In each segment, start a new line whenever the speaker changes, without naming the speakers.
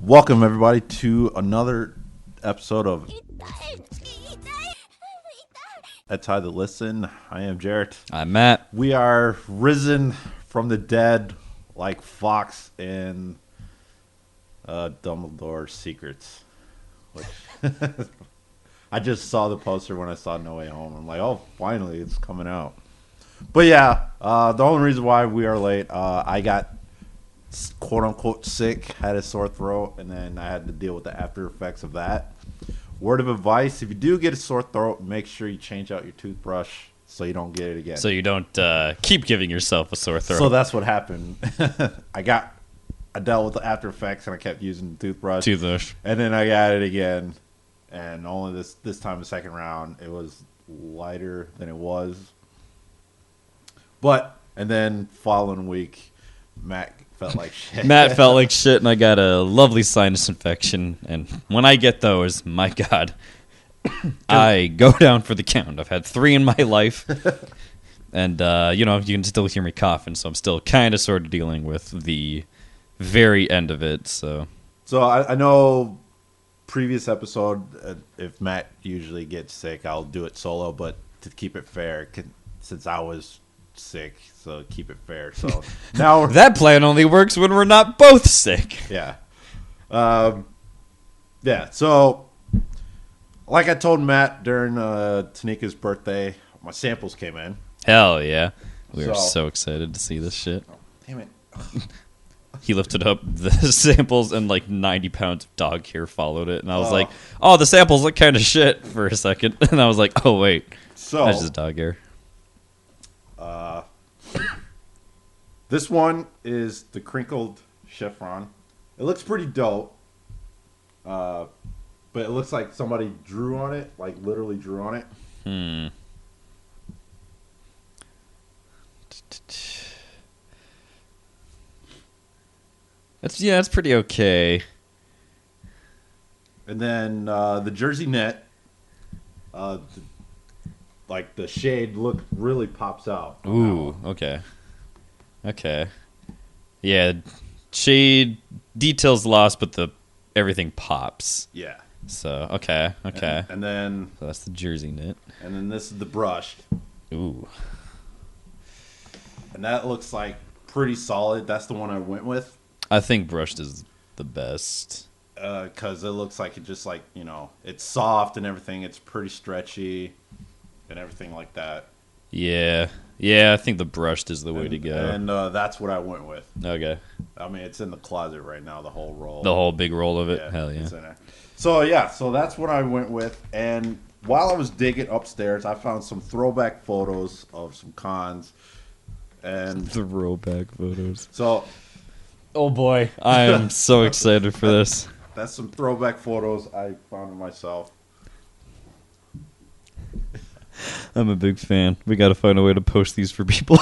Welcome, everybody, to another episode of Hentai the Listen. I am Jarrett.
I'm Matt.
We are risen from the dead like Fox in Dumbledore's Secrets. Which I just saw the poster when I saw No Way Home. I'm like, oh, finally, it's coming out. But yeah, the only reason why we are late, I got quote-unquote sick, had a sore throat, and then I had to deal with the after effects of that. Word of advice, if you do get a sore throat, make sure you change out your toothbrush so you don't get it again.
So you don't keep giving yourself a sore throat.
So that's what happened. I dealt with the after effects, and I kept using the toothbrush. And then I got it again, and only this time, the second round, it was lighter than it was. And then following week, Matt felt like shit.
Matt felt like shit, and I got a lovely sinus infection. And when I get those, my God, I go down for the count. I've had 3 in my life. And, you can still hear me coughing, so I'm still kind of sort of dealing with the very end of it. So
I know previous episode, if Matt usually gets sick, I'll do it solo. But to keep it fair, since I was sick, so keep it fair. So now
that plan only works when we're not both sick.
Yeah. So like I told Matt during Tanika's birthday, my samples came in.
Hell yeah. We were so excited to see this shit.
Oh, damn it.
He lifted up the samples and like 90 pounds of dog hair followed it. And I was like, oh, the samples look kind of shit for a second. And I was like, oh, wait. That's just dog hair.
This one is the crinkled chiffon. It looks pretty dope. But it looks like somebody drew on it, like literally drew on it.
It's pretty okay.
And then the jersey net, like the shade really pops out.
Ooh, okay. Yeah, shade details lost, but everything pops.
Yeah.
So okay.
And then
so that's the jersey knit.
And then this is the brushed.
Ooh.
And that looks like pretty solid. That's the one I went with.
I think brushed is the best.
Because it looks like it just it's soft and everything. It's pretty stretchy and everything like that.
Yeah, I think the brushed is the way to go.
And that's what I went with.
Okay.
I mean, it's in the closet right now, the whole roll.
The whole big roll of it?
Yeah,
Hell yeah.
It's in there. So that's what I went with. And while I was digging upstairs, I found some throwback photos of some cons. And
throwback photos.
So,
oh boy, I am so excited for this.
That's some throwback photos I found of myself.
I'm a big fan. We got to find a way to post these for people.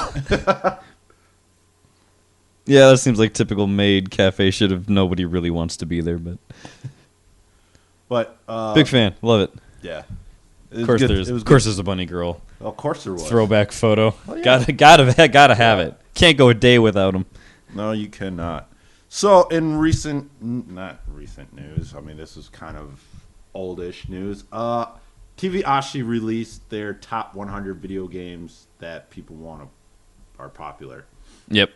Yeah, that seems like typical maid cafe shit if nobody really wants to be there, but big fan. Love it.
Yeah.
Of course there's a bunny girl.
Of course there was.
Throwback photo.
Oh, yeah.
Gotta have it. Can't go a day without them.
No, you cannot. So in not recent news, I mean this is kind of oldish news. TV Asashi released their top 100 video games that people are popular.
Yep.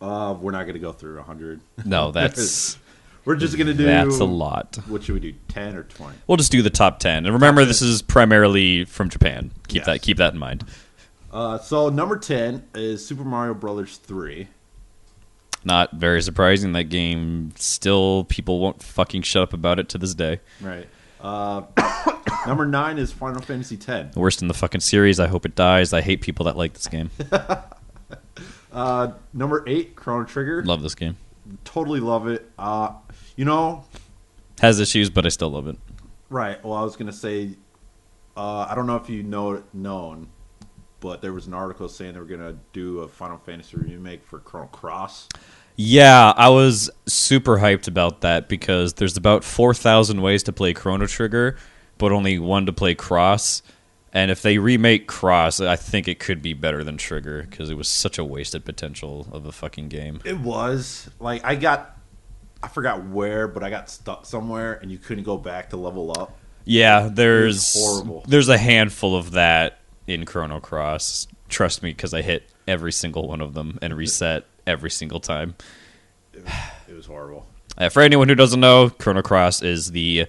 We're not going to go through 100.
No, that's...
We're just going to do...
That's a lot.
What should we do, 10 or 20?
We'll just do the top 10. And remember, this is primarily from Japan. Keep that in mind.
So number 10 is Super Mario Brothers 3.
Not very surprising. That game still... People won't fucking shut up about it to this day.
Right. Number 9 is Final Fantasy X.
Worst in the fucking series. I hope it dies. I hate people that like this game.
Number 8, Chrono Trigger.
Love this game.
Totally love it.
Has issues, but I still love it.
Right. Well, I was going to say, I don't know if you known, but there was an article saying they were going to do a Final Fantasy remake for Chrono Cross.
Yeah, I was super hyped about that because there's about 4,000 ways to play Chrono Trigger, but only one to play Cross. And if they remake Cross, I think it could be better than Trigger because it was such a wasted potential of a fucking game.
It was. Like, I got I forgot where, but I got stuck somewhere, and you couldn't go back to level up.
Yeah,
horrible.
There's a handful of that in Chrono Cross. Trust me, because I hit every single one of them and reset every single time.
It was horrible.
For anyone who doesn't know, Chrono Cross is the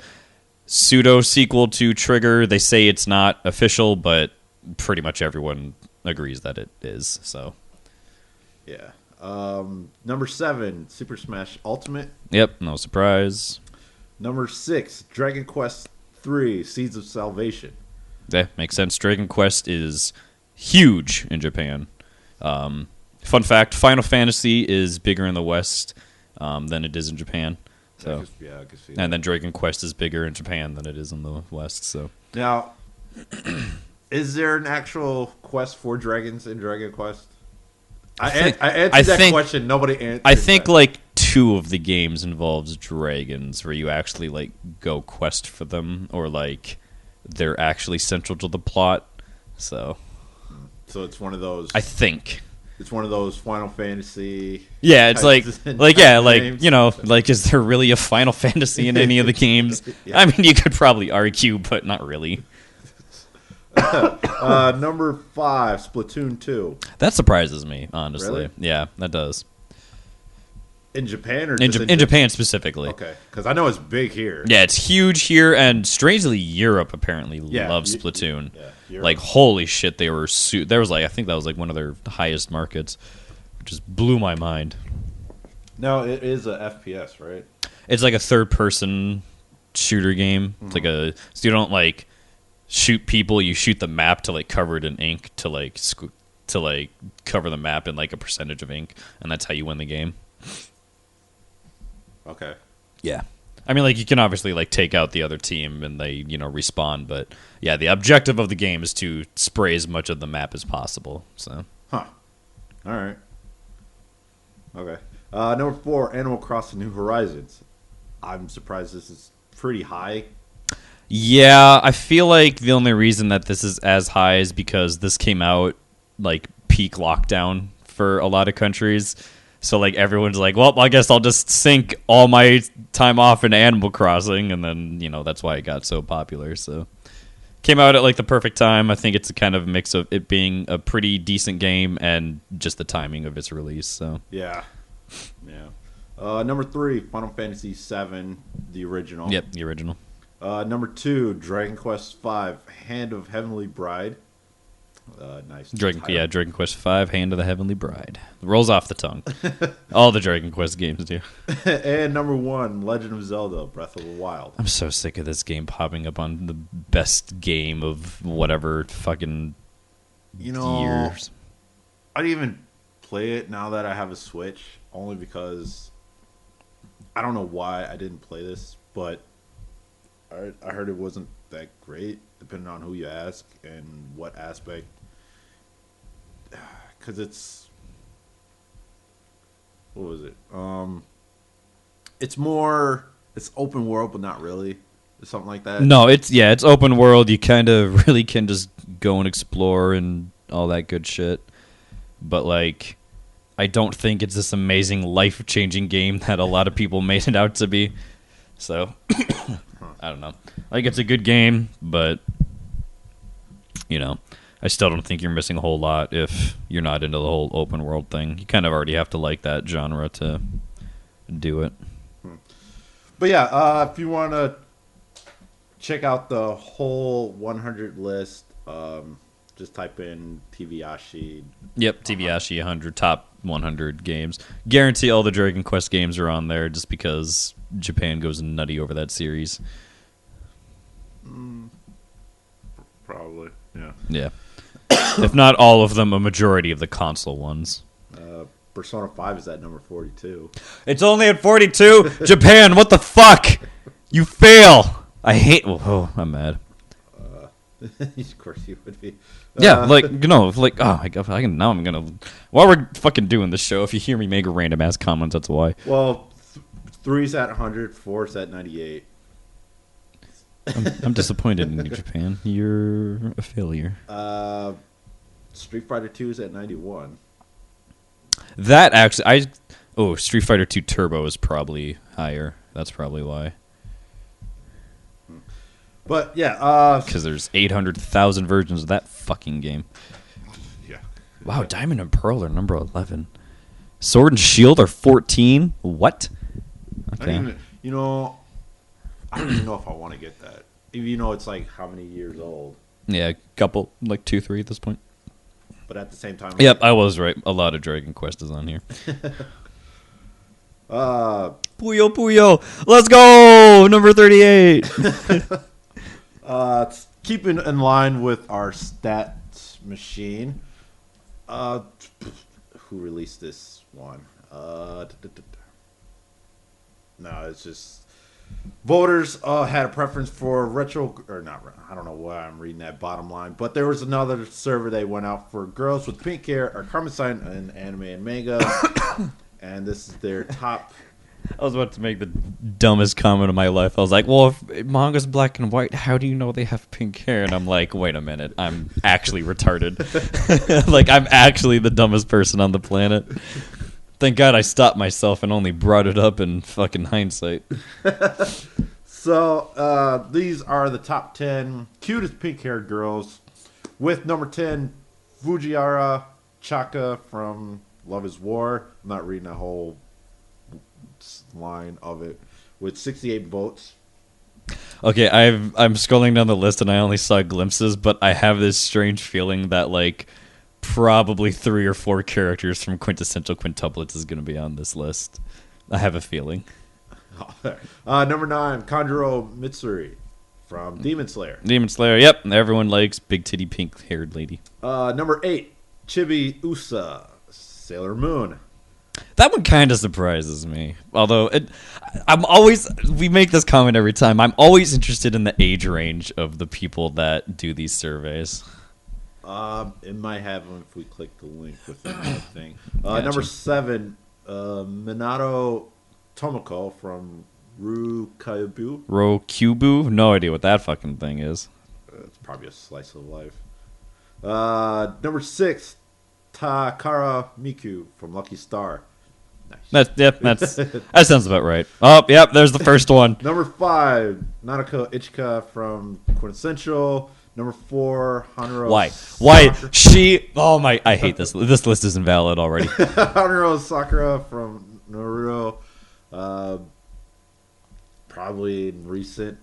pseudo sequel to Trigger. They say it's not official, but pretty much everyone agrees that it is. So,
yeah. Number 7, Super Smash Ultimate.
Yep, no surprise.
Number 6, Dragon Quest III: Seeds of Salvation.
Yeah, makes sense. Dragon Quest is huge in Japan. Fun fact: Final Fantasy is bigger in the West than it is in Japan. So,
I can see that.
And then Dragon Quest is bigger in Japan than it is in the West. So
Now, is there an actual quest for dragons in Dragon Quest? I answered that question. Nobody answered.
I think like 2 of the games involves dragons, where you actually like go quest for them, or like they're actually central to the plot. So
it's one of those.
I think
it's one of those Final Fantasy.
Yeah, it's like
games.
you know, like is there really a Final Fantasy in any of the games?
Yeah.
I mean, you could probably argue, but not really.
Number 5, Splatoon 2.
That surprises me, honestly.
Really?
Yeah, that does.
In Japan or
in Japan specifically?
Okay, because I know it's big here.
Yeah, it's huge here, and strangely, Europe apparently loves Splatoon.
Europe.
Like, holy shit, there was like, I think that was like one of their highest markets, which just blew my mind.
No, it is a FPS, right?
It's like a third-person shooter game. It's like so you don't like shoot people, you shoot the map to like cover it in ink to like cover the map in like a percentage of ink, and that's how you win the game.
Okay.
Yeah. I mean, like, you can obviously like take out the other team and they, respawn, but yeah, the objective of the game is to spray as much of the map as possible. So.
Huh. All right. Okay. Number 4, Animal Crossing: New Horizons. I'm surprised this is pretty high.
Yeah, I feel like the only reason that this is as high is because this came out like peak lockdown for a lot of countries. So like everyone's like, well, I guess I'll just sink all my time off into Animal Crossing, and then that's why it got so popular. So came out at like the perfect time. I think it's a kind of mix of it being a pretty decent game and just the timing of its release. So
yeah. Number 3, Final Fantasy VII, the original.
Yep, the original.
Number 2, Dragon Quest V: Hand of Heavenly Bride. Nice.
Dragon Quest V: Hand of the Heavenly Bride. Rolls off the tongue. All the Dragon Quest games do.
And number 1, Legend of Zelda: Breath of the Wild.
I'm so sick of this game popping up on the best game of whatever fucking years.
I'd even play it now that I have a Switch, only because I don't know why I didn't play this, but I heard it wasn't that great, depending on who you ask and what aspect. Because it's... What was it? It's open world, but not really. Something like that.
No, it's open world. You kind of really can just go and explore and all that good shit. But, like, I don't think it's this amazing, life-changing game that a lot of people made it out to be. So... I don't know. Like, it's a good game, but, I still don't think you're missing a whole lot if you're not into the whole open world thing. You kind of already have to like that genre to do it.
But yeah, if you want to check out the whole 100 list, just type in TVAshi.
Yep, TVAshi 100, top 100 games. Guarantee all the Dragon Quest games are on there just because Japan goes nutty over that series.
Probably, yeah.
Yeah. If not all of them, a majority of the console ones.
Persona 5 is at number 42.
It's only at 42? Japan, what the fuck? You fail. I hate... Oh, I'm mad.
Of course you would be.
Yeah, now I'm gonna... While we're fucking doing this show, if you hear me make random-ass comments, that's why.
Well, 3's at 100, 4's at 98.
I'm disappointed in you, Japan. You're a failure.
Street Fighter 2 is at 91.
That actually, Oh, Street Fighter 2 Turbo is probably higher. That's probably why.
But yeah,
Because there's 800,000 versions of that fucking game.
yeah.
Wow, Diamond and Pearl are number 11. Sword and Shield are 14. What? Okay.
I don't even know if I want to get that. Even though it's like how many years old.
Yeah, a couple, like 2, 3 at this point.
But at the same time,
Yep, I was right. A lot of Dragon Quest is on here. Puyo Puyo, let's go! Number 38.
It's keeping in line with our stats machine. Who released this one? No, it's just voters had a preference for retro, or not. I don't know why I'm reading that bottom line, but there was another survey they went out for girls with pink hair or Karma-san in anime and manga, and this is their top.
I was about to make the dumbest comment of my life. I was like, well, if manga's black and white, how do you know they have pink hair? And I'm like, wait a minute, I'm actually retarded. Like, I'm actually the dumbest person on the planet. Thank God I stopped myself and only brought it up in fucking hindsight.
So, these are the top 10 cutest pink-haired girls, with number 10, Fujiwara Chaka from Love is War. I'm not reading a whole line of it, with 68 votes.
Okay, I'm scrolling down the list and I only saw glimpses, but I have this strange feeling that, like, probably 3 or 4 characters from Quintessential Quintuplets is going to be on this list. I have a feeling.
Number 9, Kanjuro Mitsuri from Demon Slayer.
Demon Slayer, yep. Everyone likes big titty pink haired lady.
Number 8, Chibi Usa, Sailor Moon.
That one kind of surprises me. Although, we make this comment every time. I'm always interested in the age range of the people that do these surveys.
It might have them if we click the link within that thing.
Gotcha.
Number 7, Minato Tomoko from Ryukyubu.
Rokubu? No idea what that fucking thing is.
It's probably a slice of life. Number 6, Takara Miku from Lucky Star. Nice.
That sounds about right. Oh, yep, there's the first one.
Number 5, Nanako Ichika from Quintessential. Number 4, Hanuro.
Why? She. Oh my! I hate this. This list is invalid already.
Hanuro Sakura from Naruto. Probably in recent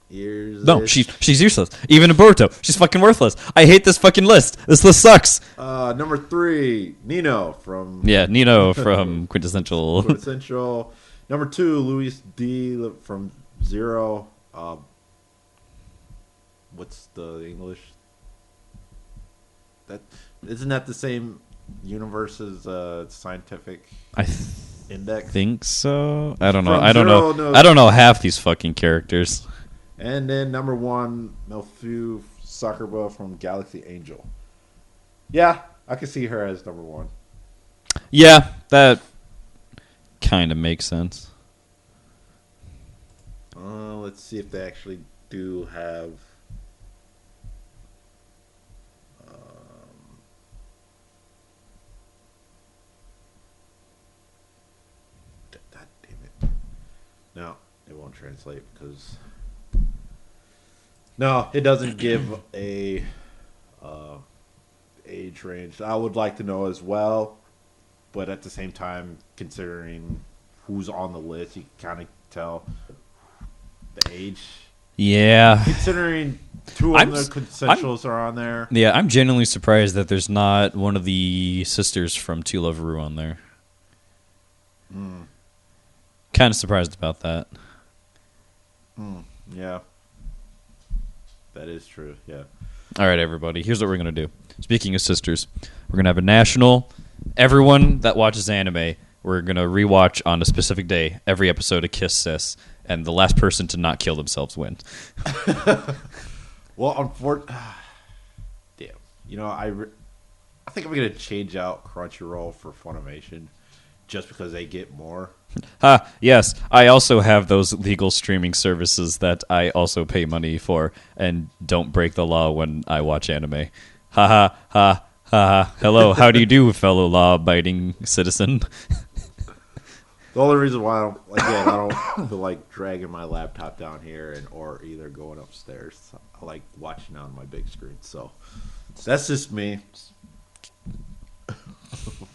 years.
No, she's useless. Even in Boruto, she's fucking worthless. I hate this fucking list. This list sucks.
Number 3, Nino from
Nino from Quintessential.
Quintessential. Number 2, Luis D from Zero. What's the English? That isn't that the same universe as Scientific Index?
Think so. I don't know.
From
I don't
Zero
know.
Note.
I don't know half these fucking characters.
And then number 1, Melfu Sakuraba from Galaxy Angel. Yeah, I can see her as number 1.
Yeah, that kind of makes sense.
Let's see if they actually do have. God damn it! No, it won't translate because. No, it doesn't give a age range. I would like to know as well, but at the same time, considering who's on the list, you can kind of tell the age.
Yeah.
Considering 2 of the consensuals are on there.
Yeah, I'm genuinely surprised that there's not one of the sisters from To Love Ru on there. Kind of surprised about that.
Yeah. That is true, yeah.
All right, everybody. Here's what we're going to do. Speaking of sisters, we're going to have a national. Everyone that watches anime, we're going to rewatch on a specific day every episode of Kiss Sis, and the last person to not kill themselves wins.
Well, unfortunately, damn. You know, I think I'm going to change out Crunchyroll for Funimation just because they get more.
Yes, I also have those legal streaming services that I also pay money for and don't break the law when I watch anime. Ha ha ha ha. Hello, how do you do, fellow law-abiding citizen?
The only reason why I don't feel like dragging my laptop down here or either going upstairs. I like watching on my big screen. So that's just me.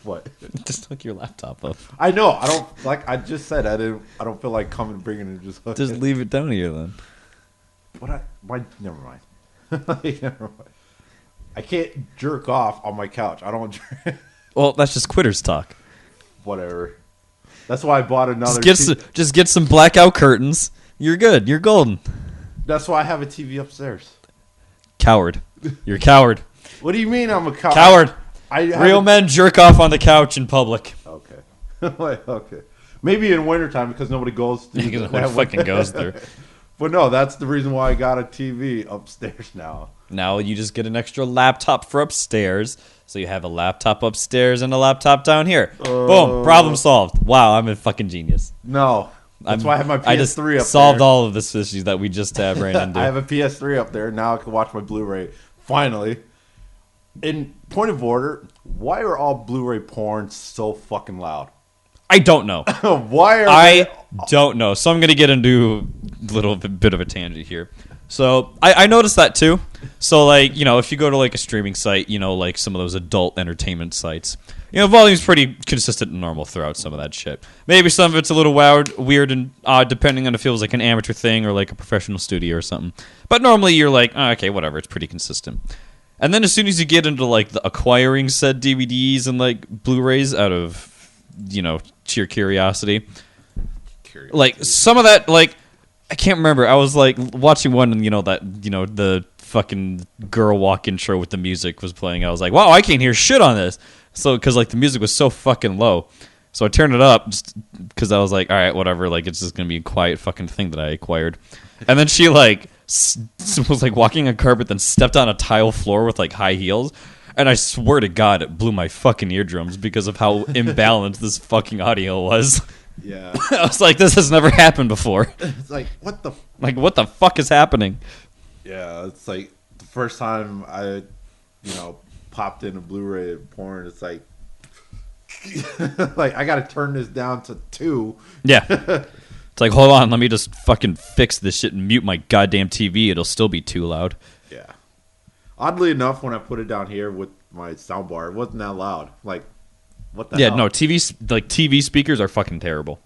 What?
Just hook your laptop up.
I know. I don't like. I just said I didn't. I don't feel like coming and bringing it. Just
leave it down here then.
Why? Never mind. Never mind. I can't jerk off on my couch. I don't.
Well, that's just quitters talk.
Whatever. That's why I bought another.
Just get some blackout curtains. You're good. You're golden.
That's why I have a TV upstairs.
Coward. You're a coward.
What do you mean I'm a coward?
Coward. Real men jerk off on the couch in public.
Okay. Okay. Maybe in wintertime because nobody goes through.
Nobody fucking goes there.
But no, that's the reason why I got a TV upstairs now.
Now you just get an extra laptop for upstairs. So you have a laptop upstairs and a laptop down here. Boom. Problem solved. Wow, I'm a fucking genius.
No. That's why I have my PS3
I just
up there.
solved all of this issues that we just have ran into.
I have a PS3 up there. Now I can watch my Blu-ray. Finally. In point of order, why are all Blu-ray porn so fucking loud?
I don't know.
Why are
I don't know. So I'm going to get into a little bit of a tangent here. So I noticed that too. So like, you know, if you go to like a streaming site, you know, like some of those adult entertainment sites, you know, volume's pretty consistent and normal throughout some of that shit. Maybe some of it's a little weird and odd depending on if it was like an amateur thing or like a professional studio or something. But normally you're like, oh, okay, whatever, it's pretty consistent. And then as soon as you get into like the acquiring said DVDs and like Blu-rays out of, you know, sheer curiosity, like some of that, like I can't remember. I was like watching one and the fucking girl walk intro with the music was playing. I was like, wow, I can't hear shit on this. So because like the music was so fucking low, so I turned it up just because I was like, all right, whatever. Like it's just gonna be a quiet fucking thing that I acquired. And then she like was like walking on carpet, then stepped on a tile floor with like high heels. And I swear to God, it blew my fucking eardrums because of how imbalanced this fucking audio was.
Yeah.
I was like, this has never happened before.
It's like, what the...
what the fuck is happening?
Yeah, it's like the first time I, popped in a Blu-ray porn, it's like, like I got to turn this down to 2.
Yeah. It's like, hold on, let me just fucking fix this shit and mute my goddamn TV. It'll still be too loud.
Yeah. Oddly enough, when I put it down here with my soundbar, it wasn't that loud. Like, what the hell?
Yeah, no, TV speakers are fucking terrible.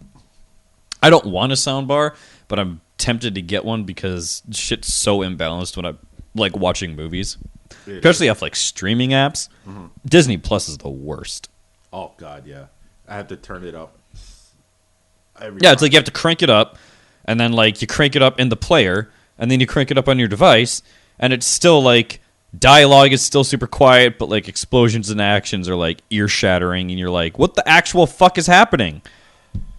I don't want a soundbar, but I'm tempted to get one because shit's so imbalanced when I'm like watching movies. Especially off like streaming apps. Mm-hmm. Disney Plus is the worst.
Oh god, yeah. I have to turn it up.
It's like you have to crank it up, and then like you crank it up in the player, and then you crank it up on your device, and it's still like dialogue is still super quiet, but like explosions and actions are like ear shattering, and you're like, what the actual fuck is happening?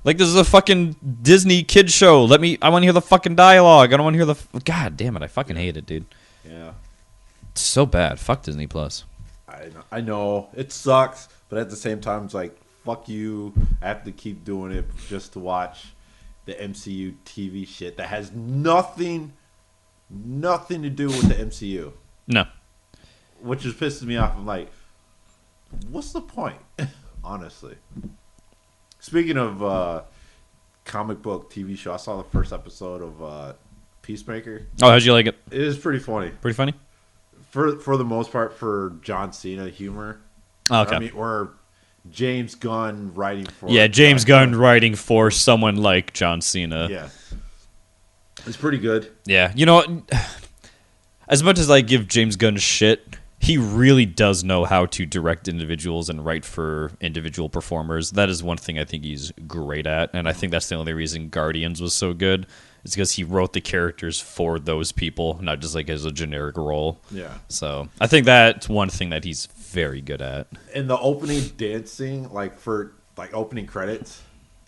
Like this is a fucking Disney kid show. I want to hear the fucking dialogue. I don't want to hear the. God damn it! I fucking hate it, dude.
Yeah,
it's so bad. Fuck Disney Plus.
I know it sucks, but at the same time, it's like fuck you. I have to keep doing it just to watch the MCU TV shit that has nothing to do with the MCU.
No.
Which just pisses me off. I'm like, what's the point? Honestly. Speaking of comic book TV show, I saw the first episode of Peacemaker.
Oh, how'd you like it?
It is pretty funny.
Pretty funny?
For the most part, for John Cena humor.
Oh, okay.
I mean, or James Gunn writing for...
Yeah, James Gunn writing for someone like John Cena.
Yeah. It's pretty good.
Yeah. You know, as much as I give James Gunn shit, he really does know how to direct individuals and write for individual performers. That is one thing I think he's great at, and I think that's the only reason Guardians was so good. It's because he wrote the characters for those people, not just like as a generic role.
Yeah.
So I think that's one thing that he's very good at.
And the opening dance scene, like for like opening credits.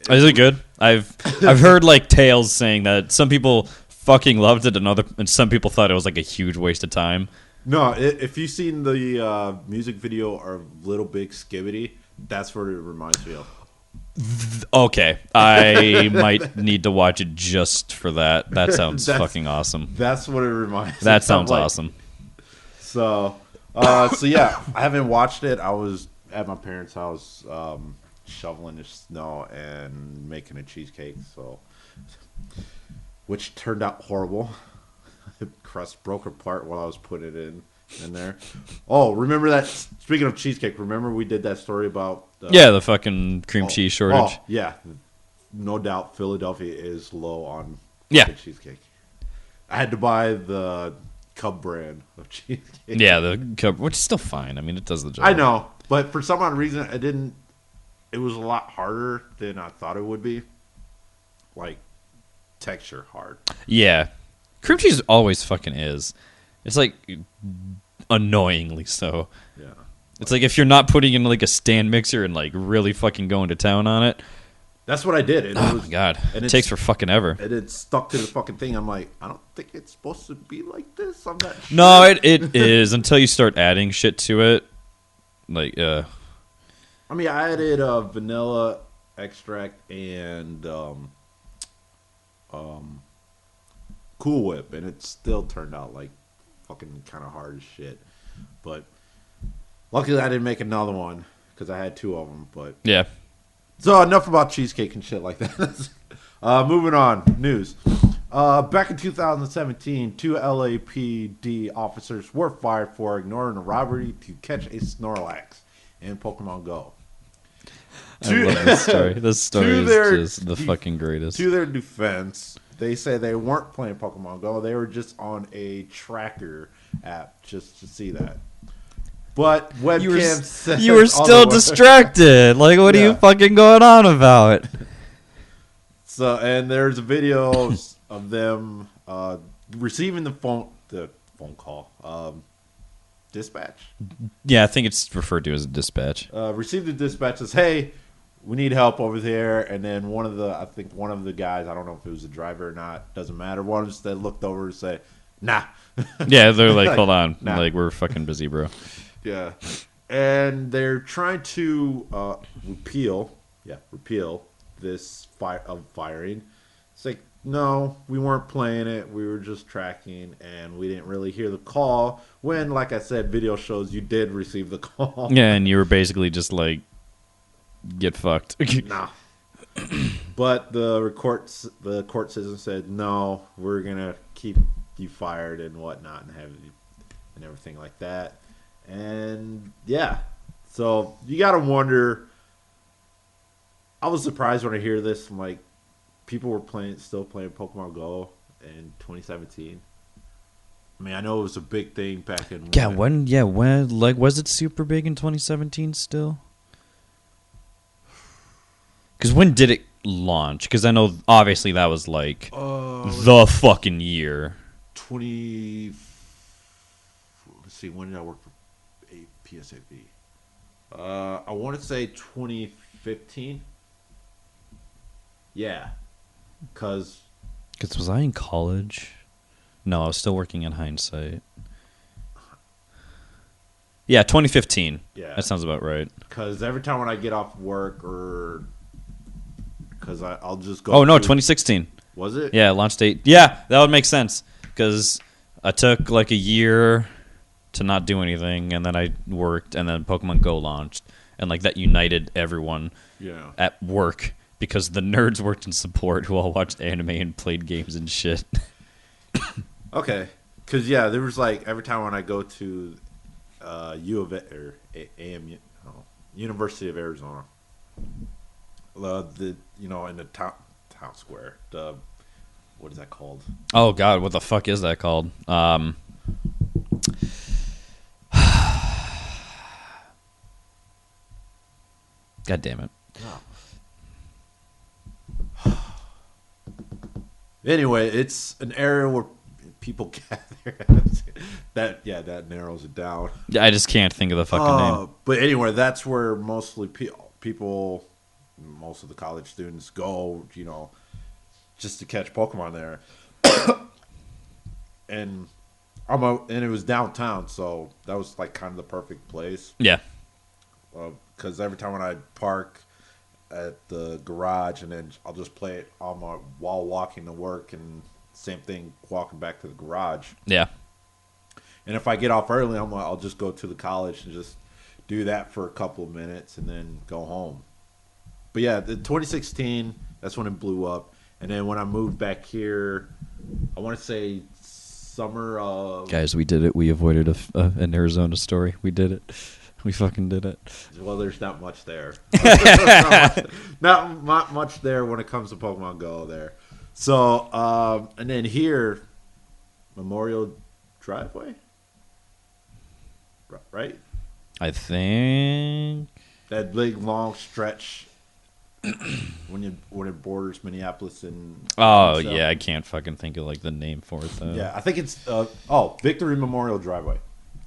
Is it good? I've heard like tales saying that some people fucking loved it, and some people thought it was like a huge waste of time.
No, if you've seen the music video of Little Big Skibbity, that's what it reminds me of.
Okay, I might need to watch it just for that. That sounds fucking awesome.
That's what it reminds me.
That sounds awesome.
So yeah, I haven't watched it. I was at my parents' house shoveling the snow and making a cheesecake. So, which turned out horrible. The crust broke apart while I was putting it in there. Oh, remember that? Speaking of cheesecake, remember we did that story about
the fucking cream cheese shortage.
Oh, yeah, no doubt. Philadelphia is low on cheesecake. I had to buy the Cub brand of cheesecake.
Yeah, the Cub, which is still fine. I mean, it does the job.
I know, but for some odd reason, it didn't. It was a lot harder than I thought it would be. Like texture hard.
Yeah, cream cheese always fucking is. It's like annoyingly so.
Yeah.
It's like if you're not putting in like a stand mixer and like really fucking going to town on it.
That's what I did. And
my god, it takes for fucking ever.
And it stuck to the fucking thing. I'm like, I don't think it's supposed to be like this. I'm not sure.
No, it is until you start adding shit to it. Like,
I mean, I added vanilla extract and Cool Whip, and it still turned out like fucking kind of hard as shit. But luckily, I didn't make another one because I had 2 of them. But
yeah.
So enough about cheesecake and shit like that. Moving on, news. Back in 2017, 2 LAPD officers were fired for ignoring a robbery to catch a Snorlax in Pokemon Go.
I love this story. This story is just the fucking greatest.
To their defense, they say they weren't playing Pokemon Go. They were just on a tracker app just to see that. But webcam says
you were still distracted. Like, what are you fucking going on about?
So, and there's videos of them receiving the phone call, dispatch.
Yeah, I think it's referred to as a dispatch.
Received the dispatch says, "Hey, we need help over there." And then one of the guys, I don't know if it was the driver or not, doesn't matter. One of them looked over and said, "Nah."
Yeah, they're like, "Hold on,
nah.
Like we're fucking busy, bro."
Yeah, and they're trying to repeal this firing. It's like, no, we weren't playing it. We were just tracking, and we didn't really hear the call. When, like I said, video shows you did receive the call.
Yeah, and you were basically just like, get fucked.
Nah. But the court system said, no, we're gonna keep you fired and whatnot, and have you and everything like that. And yeah, so you gotta wonder. I was surprised when I hear this. I'm like, people were still playing Pokemon Go in 2017. I mean, I know it was a big thing back in.
When like, was it super big in 2017 still? Because when did it launch? Because I know obviously that was like the fucking year.
20. Let's see, when did I work for PSAV? I want to say 2015. Yeah, because
was I in college? No, I was still working in Hindsight. Yeah, 2015.
Yeah,
that sounds about right.
Because every time when I get off work, or because I'll just go.
Oh no, 2016.
Was it?
Yeah, launch date. Yeah, that would make sense because I took like a year to not do anything, and then I worked, and then Pokemon Go launched, and like that united everyone at work because the nerds worked in support who all watched anime and played games and shit.
Okay, because there was like every time when I go to U of A or University of Arizona, in the town square, what is that called?
Oh God, what the fuck is that called? God damn it.
Anyway, it's an area where people gather. that narrows it down.
Yeah, I just can't think of the fucking name.
But anyway, that's where mostly people, most of the college students go, just to catch Pokemon there. And it was downtown, so that was like kind of the perfect place.
Yeah.
Because every time when I park at the garage, and then I'll just play it while walking to work, and same thing walking back to the garage.
Yeah. And
if I get off early, I'll just go to the college and just do that for a couple of minutes, and then go home. But yeah, the 2016, that's when it blew up. And then when I moved back here, I want to say summer of...
Guys, we did it. We avoided an Arizona story. We did it. We fucking did it.
Well, there's not much there. not much there when it comes to Pokemon Go there. So, and then here, Memorial Driveway? Right?
I think...
That big, long stretch when it borders Minneapolis and...
Oh, yeah, I can't fucking think of, like, the name for it, though.
Yeah, I think it's... Victory Memorial Driveway.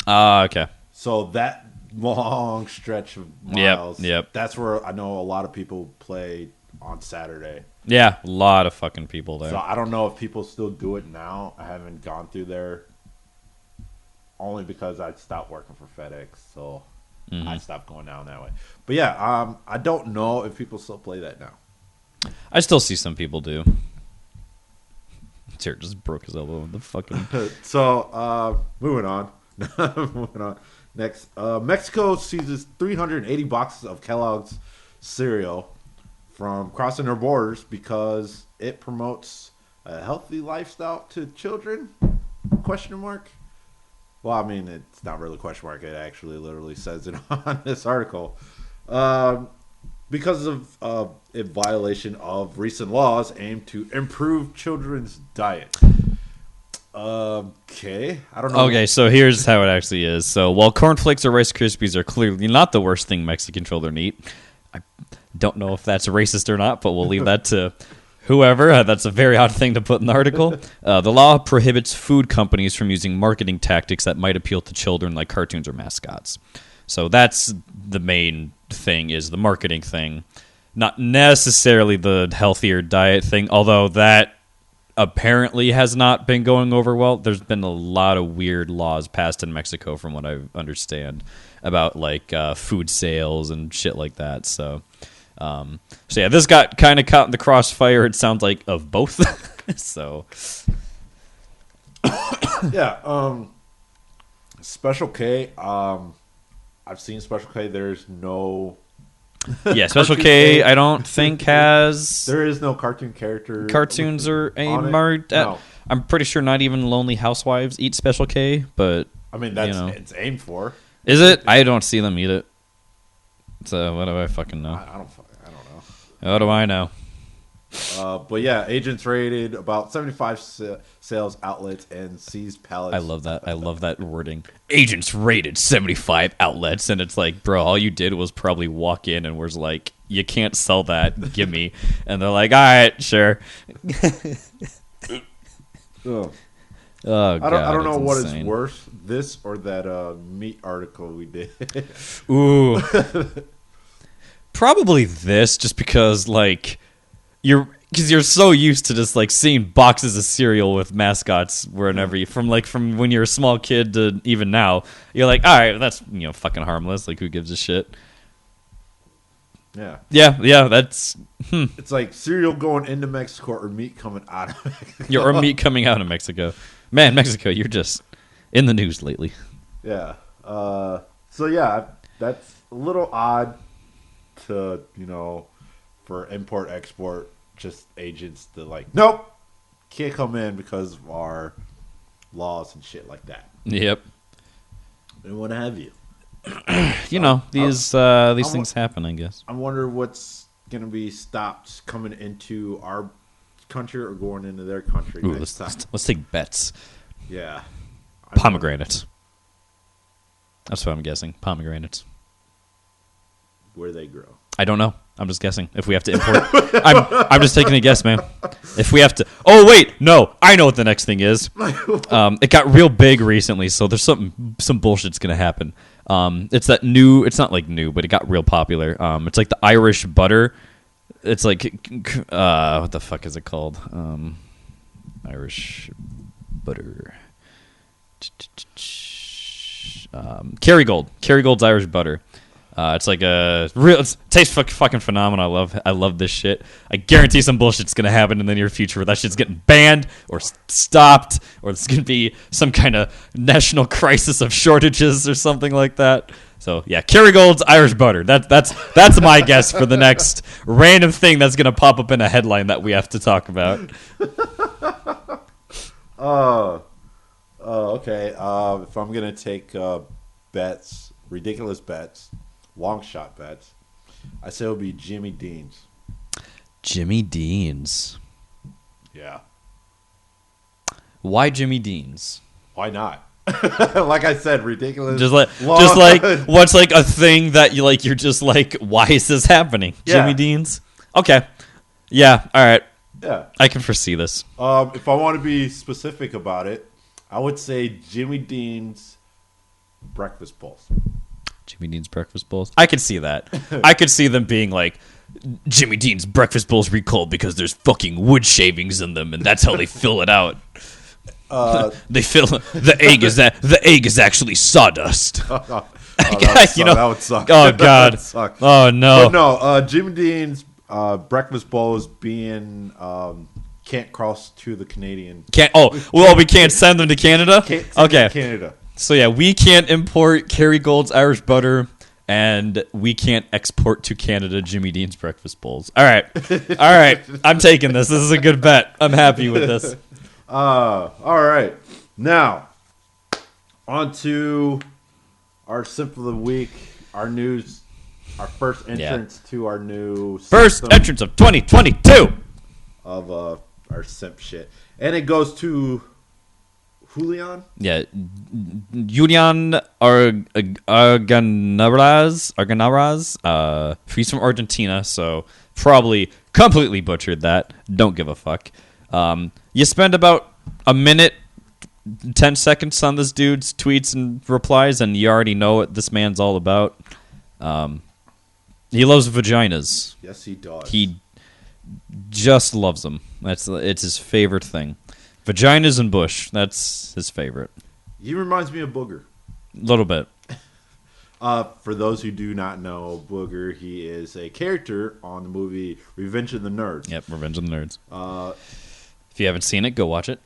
Okay.
So that long stretch of miles,
Yep.
that's where I know a lot of people play on Saturday.
Yeah, a lot of fucking people there.
So I don't know if people still do it now. I haven't gone through there only because I stopped working for FedEx, so I stopped going down that way. But yeah, I don't know if people still play that now.
I still see some people do. Jared just broke his elbow in the fucking...
So, moving on. Next, Mexico seizes 380 boxes of Kellogg's cereal from crossing their borders because it promotes a healthy lifestyle to children? Question mark. Well, I mean, it's not really a question mark. It actually literally says it on this article. Because of a violation of recent laws aimed to improve children's diet. Okay, I don't know.
Okay, so here's how it actually is. So while cornflakes or Rice Krispies are clearly not the worst thing Mexican children eat, I don't know if that's racist or not, but we'll leave that to whoever. That's a very odd thing to put in the article. The law prohibits food companies from using marketing tactics that might appeal to children like cartoons or mascots. So that's the main thing, is the marketing thing. Not necessarily the healthier diet thing, although that apparently has not been going over well. There's been a lot of weird laws passed in Mexico, from what I understand, about like food sales and shit like that. So yeah, this got kind of caught in the crossfire, it sounds like, of both. So
yeah, Special K. I've seen Special K. There's no...
Yeah, Special K, I don't think has...
There is no cartoon character.
Cartoons are aimed at...
No.
I'm pretty sure not even Lonely Housewives eat Special K, but...
I mean, that's it's aimed for.
Is it? I don't see them eat it. So what do I fucking know?
I don't know.
What do I know?
But yeah, agents raided about 75 sales outlets and seized pallets.
I love that. I love that wording. Agents raided 75 outlets, and it's like, bro, all you did was probably walk in and was like, you can't sell that, give me. And they're like, all right, sure.
Oh,
God,
I don't know what
insane.
is worse, this or that meat article we did.
Ooh. Probably this, just because, like... Because you're so used to just like seeing boxes of cereal with mascots whenever you, from when you're a small kid to even now, you're like, all right, that's fucking harmless. Like, who gives a shit?
Yeah.
That's
It's like cereal going into Mexico or meat coming out of Mexico.
or meat coming out of Mexico. Man, Mexico, you're just in the news lately.
Yeah. So yeah, that's a little odd to for import export. Just agents to like, nope, can't come in because of our laws and shit like that.
Yep.
And what have you?
These things happen, I guess.
I wonder what's gonna be stopped coming into our country or going into their country.
Ooh, let's take bets.
Yeah.
Pomegranates. That's what I'm guessing. Pomegranates.
Where they grow.
I don't know. I'm just guessing. If we have to import, I'm just taking a guess, man. If we have to, oh wait, no, I know what the next thing is. It got real big recently, so there's some bullshit's gonna happen. It's that new. It's not like new, but it got real popular. It's like the Irish butter. It's like what the fuck is it called? Irish butter. Kerrygold. Kerrygold's Irish butter. It's like a real. It tastes fucking phenomenal. I love this shit. I guarantee some bullshit's gonna happen in the near future where that shit's getting banned or stopped, or there's gonna be some kind of national crisis of shortages or something like that. So yeah, Kerrygold's Irish Butter. That's my guess for the next random thing that's gonna pop up in a headline that we have to talk about.
Okay. If I'm gonna take bets, ridiculous bets, long shot bets, I say it'll be Jimmy Dean's.
Jimmy Dean's.
Yeah.
Why Jimmy Dean's?
Why not? Like I said, ridiculous.
Just like what's like a thing that you're just like, why is this happening?
Yeah.
Jimmy Dean's. Okay. Yeah. All right.
Yeah.
I can foresee this.
If I want to be specific about it, I would say Jimmy Dean's breakfast bowls.
Jimmy Dean's breakfast bowls. I could see that. I could see them being like, Jimmy Dean's breakfast bowls recalled because there's fucking wood shavings in them, and that's how they fill it out. They fill the egg is actually sawdust.
That would suck.
Oh god. Oh no.
But no, Jimmy Dean's breakfast bowls being can't cross to the Canadian.
We can't send them to Canada.
Can't send them to Canada.
So yeah, we can't import Kerrygold's Irish Butter, and we can't export to Canada Jimmy Dean's breakfast bowls. All right. I'm taking this. This is a good bet. I'm happy with this.
All right. Now, on to our simp of the week. Our news. Our first entrance to our new
first entrance of 2022
of our simp shit, and it goes to Julian.
Yeah, Julian Arganaraz. He's from Argentina, so probably completely butchered that. Don't give a fuck. You spend about a minute, 10 seconds on this dude's tweets and replies, and you already know what this man's all about. He loves vaginas.
Yes, he does.
He just loves them. It's his favorite thing. Vaginas and bush. That's his favorite.
He reminds me of Booger.
A little bit.
For those who do not know Booger, he is a character on the movie Revenge of the Nerds.
Yep, Revenge of the Nerds. If you haven't seen it, go watch it.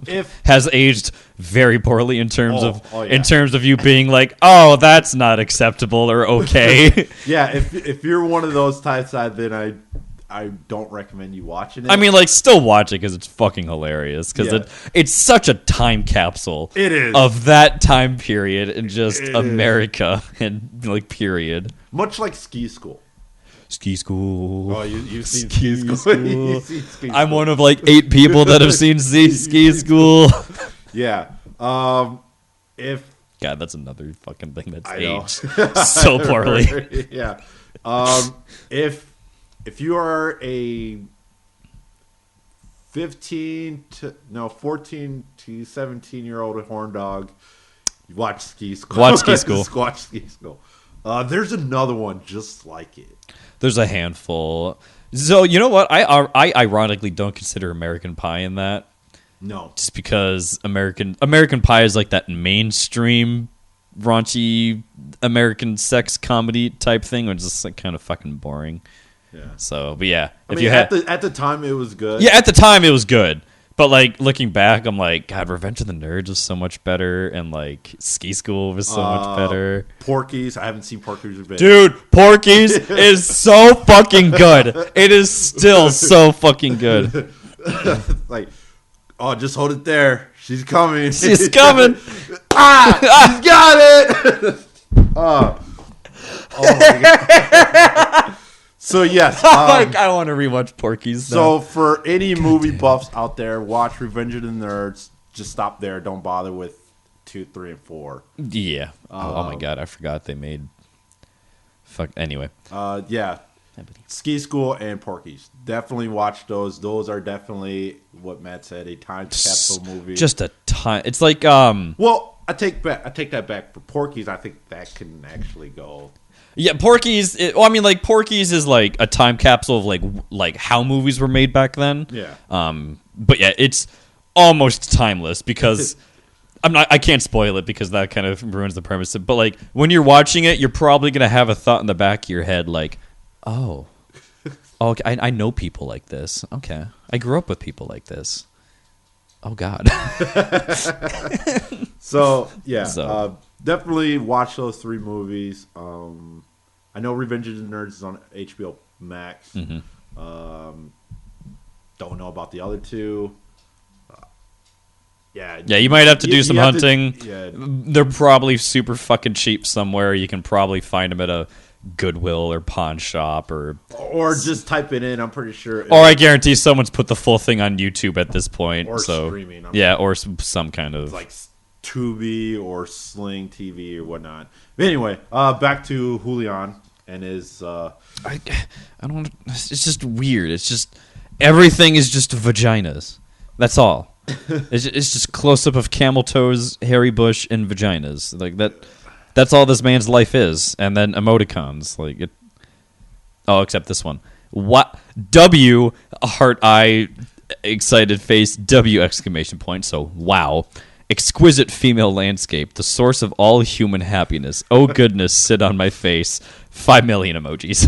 If
has aged very poorly in terms in terms of you being like, oh, that's not acceptable or okay.
Yeah, if you're one of those types, then I don't recommend you watching it.
I mean, like, still watch it because it's fucking hilarious. Because it's such a time capsule.
It is.
Of that time period in just America and, like, period.
Much like Ski School.
Ski School.
Oh, you've seen Ski School. You've seen Ski School.
I'm one of, like, 8 people that have seen Ski School.
Yeah. If...
God, that's another fucking thing that's aged so poorly.
Yeah. If you are a 14 to 17-year-old horn dog, you watch Ski School.
Watch Ski School.
Watch Ski School. There's another one just like it.
There's a handful. So, you know what? I ironically don't consider American Pie in that.
No.
Just because American Pie is like that mainstream raunchy American sex comedy type thing, which is just like kind of fucking boring.
Yeah.
So, but yeah,
at the time it was good.
Yeah, at the time it was good. But like looking back, I'm like, God, Revenge of the Nerds was so much better, and like Ski School was so much better.
Porky's, I haven't seen Porky's Revenge.
Dude, Porky's is so fucking good. It is still so fucking good.
Like, oh, just hold it there. She's coming.
She's coming.
She's got it. Oh my God. So yes,
I want to rewatch Porky's.
So for any movie buffs out there, watch Revenge of the Nerds. Just stop there. Don't bother with 2, 3, and 4.
Yeah. Oh my God, I forgot they made. Fuck. Anyway.
Yeah. Ski School and Porky's. Definitely watch those. Those are definitely what Matt said, a time capsule movie.
Just a time. It's like
Well, I take that back. For Porky's, I think that can actually go.
Yeah, Porky's. Porky's is like a time capsule of like how movies were made back then.
Yeah.
But yeah, it's almost timeless because I can't spoil it because that kind of ruins the premise. But like when you're watching it, you're probably gonna have a thought in the back of your head like, oh, okay, I know people like this. Okay, I grew up with people like this. Oh God.
So yeah. definitely watch those 3 movies. I know Revenge of the Nerds is on HBO Max. Don't know about the other 2.
Yeah, you might have to do some hunting.
Yeah.
They're probably super fucking cheap somewhere. You can probably find them at a Goodwill or pawn shop or
just type it in. I'm pretty sure.
Or I guarantee someone's put the full thing on YouTube at this point.
Or
so,
streaming.
Or some kind of
like Tubi or Sling TV or whatnot. But anyway, back to Julian and his.
I don't. It's just weird. It's just everything is just vaginas. That's all. It's just close up of camel toes, hairy bush, and vaginas. Like that. That's all this man's life is, and then emoticons like it. Oh, except this one. What W heart eye excited face W exclamation point. So wow, exquisite female landscape, the source of all human happiness. Oh goodness, sit on my face. 5 million emojis.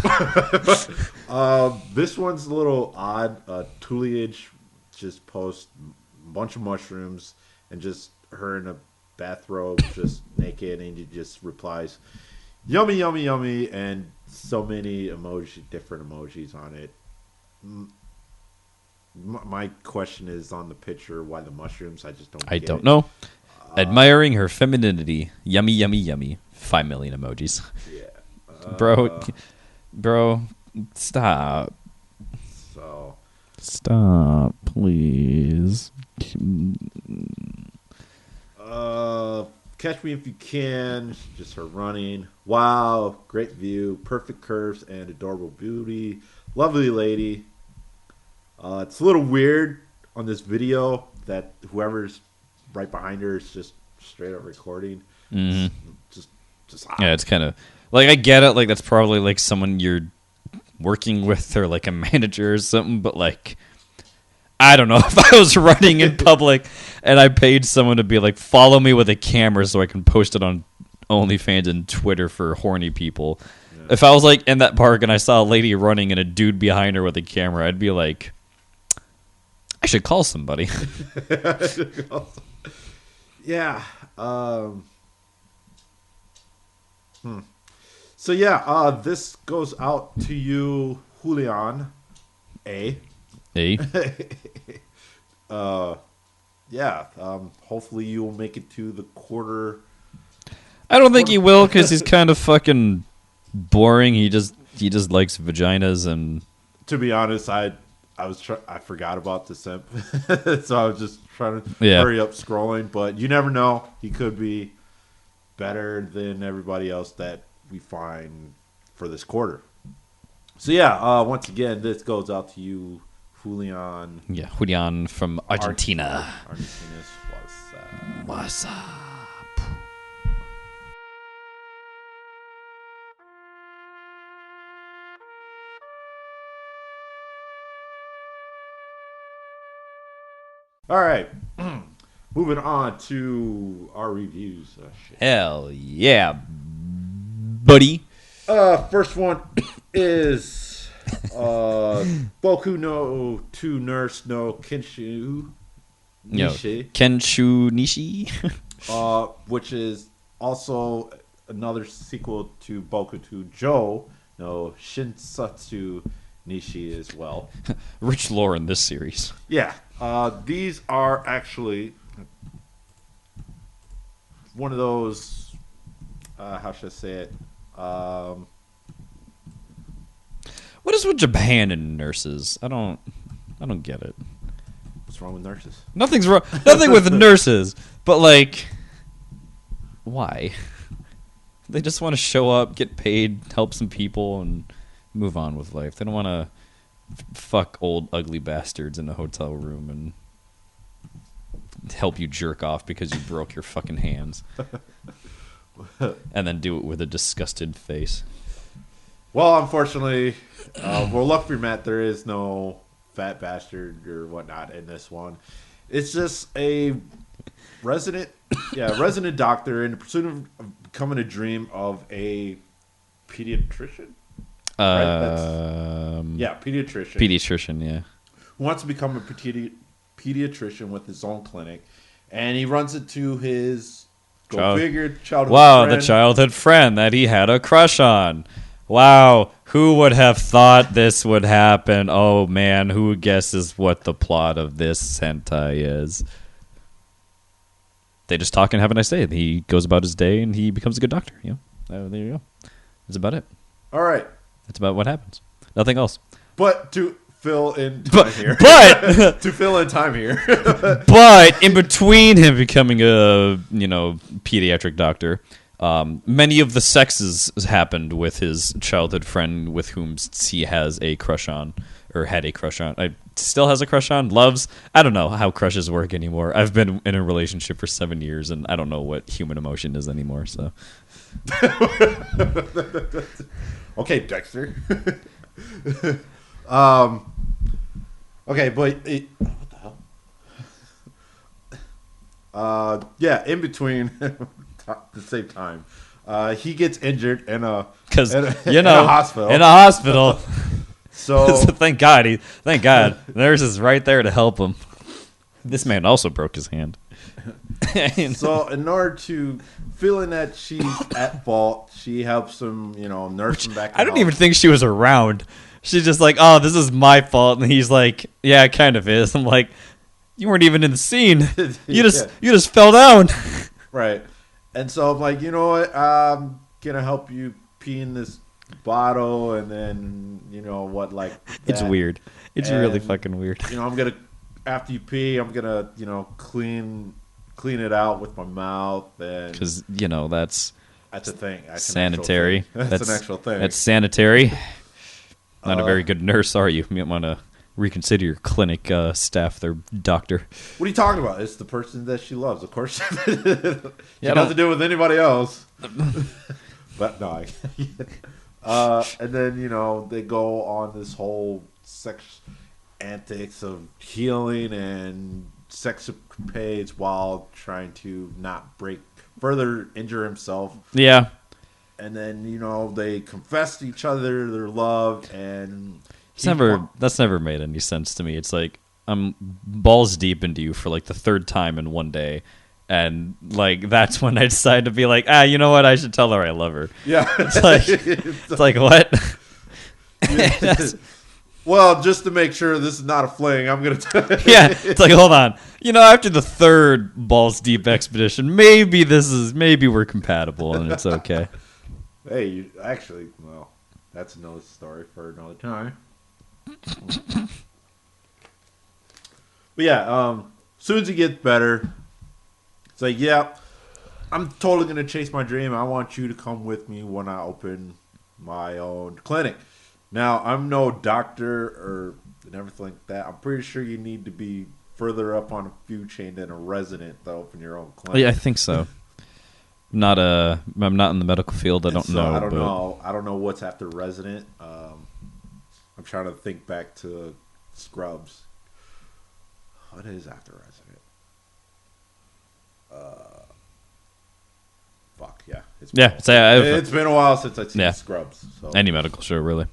This one's a little odd. Tuliage just posts a bunch of mushrooms and just her in a bathrobe, just naked, and he just replies, "Yummy, yummy, yummy," and so many different emojis on it. My question is on the picture, why the mushrooms? I just don't.
I don't know. Admiring her femininity, yummy, yummy, yummy. 5 million emojis.
Yeah,
bro, stop.
So
stop, please.
Catch Me If You Can, just her running. Wow, great view, perfect curves, and adorable beauty. Lovely lady. It's a little weird on this video that whoever's right behind her is just straight up recording.
Mm-hmm.
Just
yeah, it's kind of like I get it. Like that's probably like someone you're working with or like a manager or something. But like, I don't know if I was running in public and I paid someone to be like, follow me with a camera so I can post it on OnlyFans and Twitter for horny people. Yeah. If I was like in that park and I saw a lady running and a dude behind her with a camera, I'd be like, I should call somebody.
Yeah. So yeah, this goes out to you, Julian. Yeah. Hopefully you'll make it to the quarter.
I don't think he will because he's kind of fucking boring. He just likes vaginas and.
To be honest, I forgot about the simp, so I was just trying to hurry up scrolling. But you never know; he could be better than everybody else that we find for this quarter. So yeah, once again, this goes out to you, Julian.
Yeah, Julian from Argentina.
Argentina's
what's up?
All right, moving on to our reviews.
Hell yeah, buddy.
First one is Boku no to Nurse no Kenshuu Nisshi.
Kenshuu Nisshi.
Which is also another sequel to Boku to Jo no Shinsatsu Nisshi as well.
Rich lore in this series.
Yeah. These are actually one of those, how should I say it?
What is with Japan and nurses? I don't get it.
What's wrong with nurses?
Nothing's wrong. Nothing with nurses, but like, why? They just want to show up, get paid, help some people, and move on with life. They don't want to fuck old ugly bastards in a hotel room and help you jerk off because you broke your fucking hands. And then do it with a disgusted face.
Well, unfortunately, luck for Matt, there is no fat bastard or whatnot in this one. It's just a resident doctor in the pursuit of becoming a dream of a pediatrician. Pediatrician.
Pediatrician, yeah.
Who wants to become a pediatrician with his own clinic, and he runs into his Go figure. Childhood
wow,
friend.
the childhood friend that he had a crush on. Wow, who would have thought this would happen? Oh man, who guesses what the plot of this hentai is? They just talk and have a nice day. He goes about his day and he becomes a good doctor. You know, there you go. That's about it.
All right.
That's about what happens. Nothing else.
But to fill in time here.
But
to fill in time here.
but in between him becoming a pediatric doctor, many of the sexes happened with his childhood friend with whom he has a crush on, or had a crush on. Still has a crush on, loves. I don't know how crushes work anymore. I've been in a relationship for 7 years, and I don't know what human emotion is anymore. So,
okay, Dexter. Okay, but what the hell? Yeah, in between, to save time, he gets injured in a hospital.
In a hospital.
So
thank God, the nurse is right there to help him. This man also broke his hand.
So in order to feeling that she's at fault, she helps him, nurse him back.
I don't even think she was around. She's just like, oh, this is my fault, and he's like, yeah, it kind of is. I'm like, you weren't even in the scene. You just fell down.
Right. And so I'm like, you know what? I'm gonna help you pee in this bottle, and then like
it's weird. It's really fucking weird.
I'm gonna, after you pee, I'm gonna clean it out with my mouth, and
because that's
a thing. That's
sanitary.
That's an actual thing.
That's sanitary. Not a very good nurse, are you? You might want to reconsider your clinic staff, their doctor.
What are you talking about? It's the person that she loves, of course. She doesn't do it with anybody else. But no. And then they go on this whole sex antics of healing and sexcapades while trying to not further injure himself.
Yeah.
And then they confess to each other their love, and
that's never made any sense to me. It's like I'm balls deep into you for like the third time in one day, and like that's when I decide to be like, you know what? I should tell her I love her.
Yeah,
it's like what?
Well, just to make sure this is not a fling, I'm gonna.
Yeah, it's like hold on. After the third balls deep expedition, maybe we're compatible and it's okay.
Hey, that's another story for another time. But yeah, soon as he gets better, it's like, yeah, I'm totally gonna chase my dream. I want you to come with me when I open my own clinic. Now, I'm no doctor or everything like that. I'm pretty sure you need to be further up on a food chain than a resident to open your own clinic.
Yeah, I think so. I'm not in the medical field. I don't know.
I don't know what's after resident. I'm trying to think back to Scrubs. What is after resident? Fuck yeah. It's been a while since I've seen Scrubs. So.
Any medical show, really.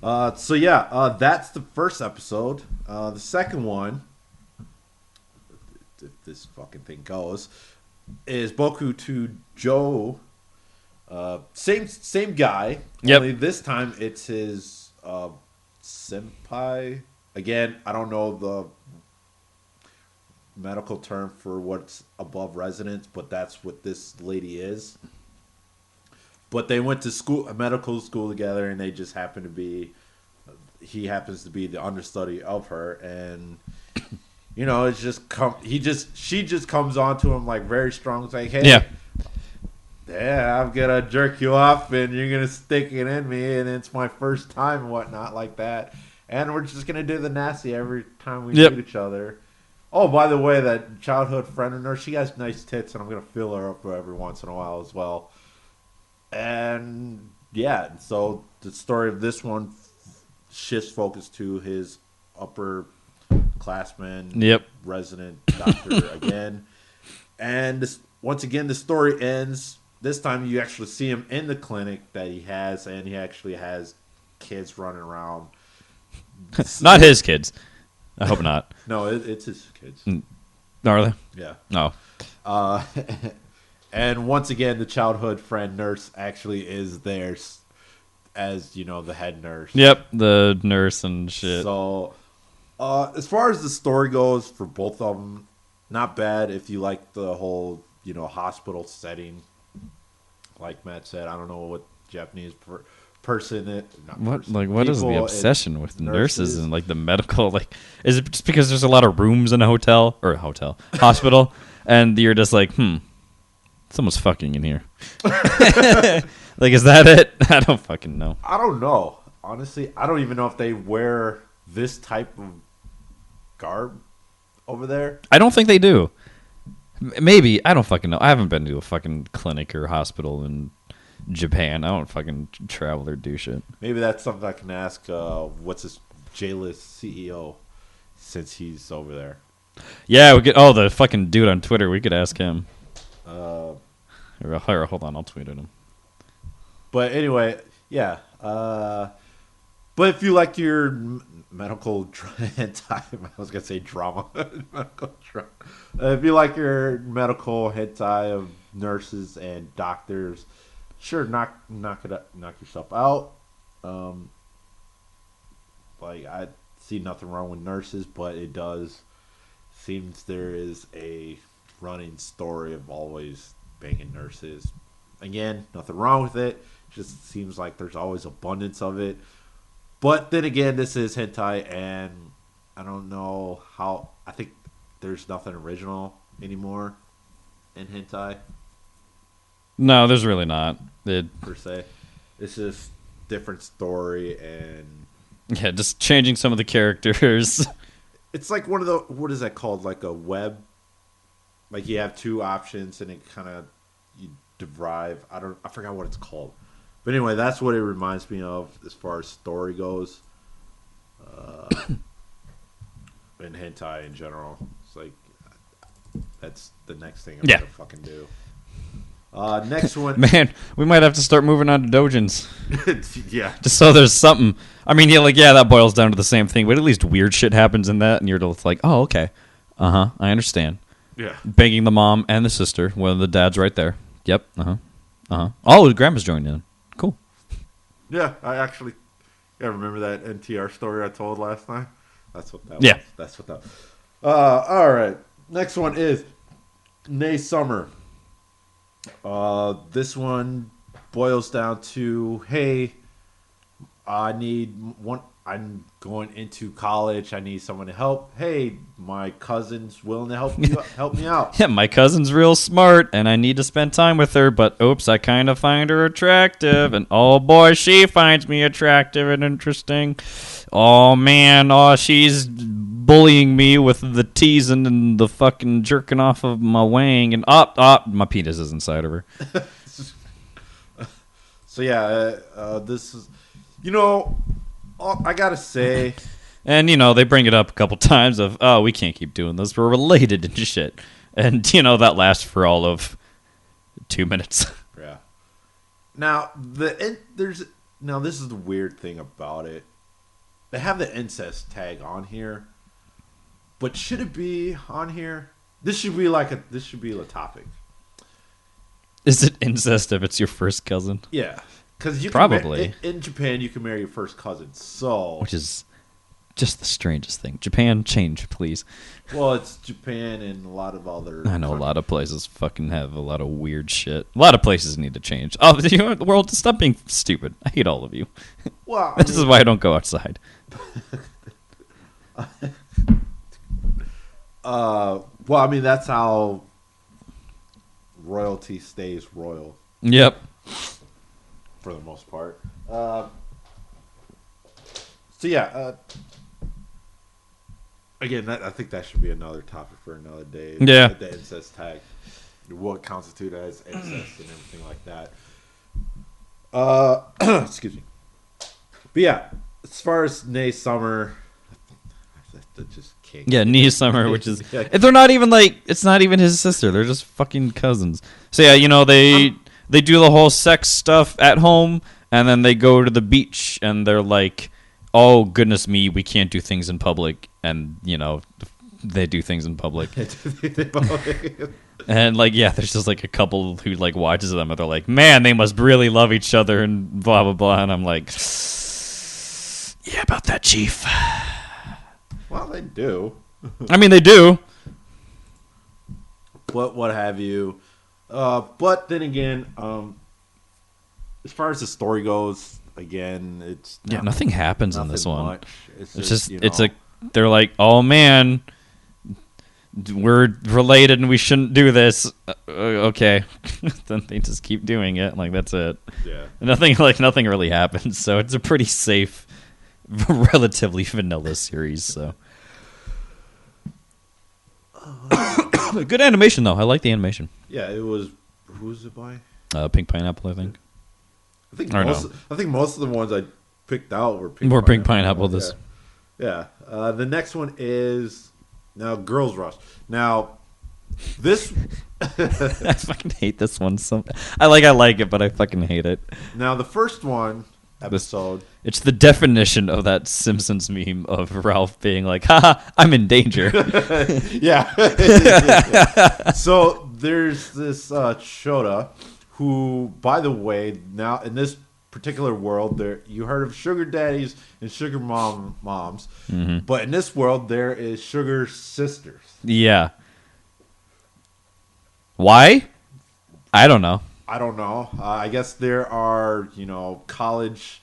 That's the first episode. The second one, if this fucking thing goes, is Boku to Joe. Same guy.
Yep.
Only this time it's his senpai. Again, I don't know the medical term for what's above residence, but that's what this lady is. But they went to medical school together, and they just happen to be. He happens to be the understudy of her, and it's just she just comes on to him like very strong. It's like, hey, yeah, I'm gonna jerk you off, and you're gonna stick it in me, and it's my first time and whatnot like that, and we're just gonna do the nasty every time we meet each other. Oh, by the way, that childhood friend of hers, she has nice tits, and I'm gonna fill her up every once in a while as well. And yeah, so the story of this one shifts focus to his upper classman, resident doctor again. And once again, the story ends. This time you actually see him in the clinic that he has, and he actually has kids running around.
Not his kids. I hope not.
No, it's his kids.
Are they?
Yeah.
No.
Uh, and once again, the childhood friend nurse actually is there as, the head nurse.
Yep, the nurse and shit.
So, as far as the story goes for both of them, not bad if you like the whole, hospital setting. Like Matt said, I don't know what Japanese person it.
What is the obsession with nurses and like the medical? Like, is it just because there's a lot of rooms in a hospital, and you're just like, someone's fucking in here. Like, is that it? I don't fucking know.
I don't know. Honestly, I don't even know if they wear this type of garb over there.
I don't think they do. Maybe. I don't fucking know. I haven't been to a fucking clinic or hospital in Japan. I don't fucking travel or do shit.
Maybe that's something I can ask, what's his J-list CEO, since he's over there.
Yeah, we could. Oh, the fucking dude on Twitter. We could ask him.
Hold
on, I'll tweet at him.
But anyway, yeah. But if you like your medical hentai, I was gonna say drama. Medical drama. If you like your medical hentai of nurses and doctors, sure, knock yourself out. Like, I see nothing wrong with nurses, but it does seems there is a running story of always banging nurses. Again, nothing wrong with it. Just seems like there's always abundance of it. But then again, this is hentai, and I don't know how. I think there's nothing original anymore in hentai.
No, there's really not.
Per se, it's just different story and
just changing some of the characters.
It's like one of the, what is that called? Like a web. Like you have two options, and it kind of you derive. I forgot what it's called. But anyway, that's what it reminds me of as far as story goes. And hentai in general. It's like, that's the next thing I'm going to fucking do. Next one.
Man, we might have to start moving on to doujins.
Yeah.
Just so there's something. I mean, that boils down to the same thing, but at least weird shit happens in that, and you're just like, oh, okay. I understand.
Yeah.
Banging the mom and the sister when the dad's right there. Yep. Oh, the grandma's joining in. Cool.
Yeah, I actually remember that NTR story I told last night. That's what that was.
Yeah.
That's what that was. All right. Next one is Nee Summer. This one boils down to, hey, I'm going into college. I need someone to help. Hey, my cousin's willing to help me out.
Yeah, my cousin's real smart, and I need to spend time with her, but oops, I kind of find her attractive, and oh boy, she finds me attractive and interesting. Oh man, she's bullying me with the teasing and the fucking jerking off of my wang, and my penis is inside of her.
So yeah, this is, I gotta say,
and they bring it up a couple times of, oh, we can't keep doing this, we're related and shit, and that lasts for all of 2 minutes.
Yeah. Now this is the weird thing about it. They have the incest tag on here, but should it be on here? This should be a topic.
Is it incest if it's your first cousin?
Yeah. Because
probably
in Japan, you can marry your first cousin. So,
which is just the strangest thing. Japan, change, please.
Well, it's Japan and a lot of other.
I know a lot of places fucking have a lot of weird shit. A lot of places need to change. Oh, the world, stop being stupid. I hate all of you.
Well,
this is why I don't go outside.
Well, I mean, that's how royalty stays royal.
Yep.
For the most part. So yeah. Again, I think that should be another topic for another day.
Yeah.
The incest tag. What constitutes as incest and everything like that. Excuse me. But yeah, as far as Nee Summer, I just can't.
Yeah, Nee Summer, which is they're not even it's not even his sister. They're just fucking cousins. So yeah, they do the whole sex stuff at home, and then they go to the beach, and they're like, oh, goodness me, we can't do things in public. And, they do things in public. And like, yeah, there's just like a couple who like watches them and they're like, man, they must really love each other and blah blah blah. And I'm like, yeah, about that, Chief.
Well, they do.
I mean, they do.
What have you? But then again, as far as the story goes, again, it's
nothing happens in this one.
Much. It's
just they're like, oh man, we're related and we shouldn't do this. Okay, then they just keep doing it. Like that's it.
Yeah.
Nothing really happens. So it's a pretty safe, relatively vanilla series. So. Good animation though. I like the animation.
Yeah, it was. Who was it by?
Pink Pineapple, I think.
I think most of the ones I picked out were Pink
Pink Pineapple. This.
Yeah. The next one is now Girls Rush. Now, this.
I fucking hate this one. I like it, but I fucking hate it.
Now the first one episode.
It's the definition of that Simpsons meme of Ralph being like, haha, I'm in danger.
Yeah. So there's this Shota who, by the way, now in this particular world, you heard of sugar daddies and sugar moms. Mm-hmm. But in this world, there is sugar sisters.
Yeah. Why? I don't know.
I guess there are, college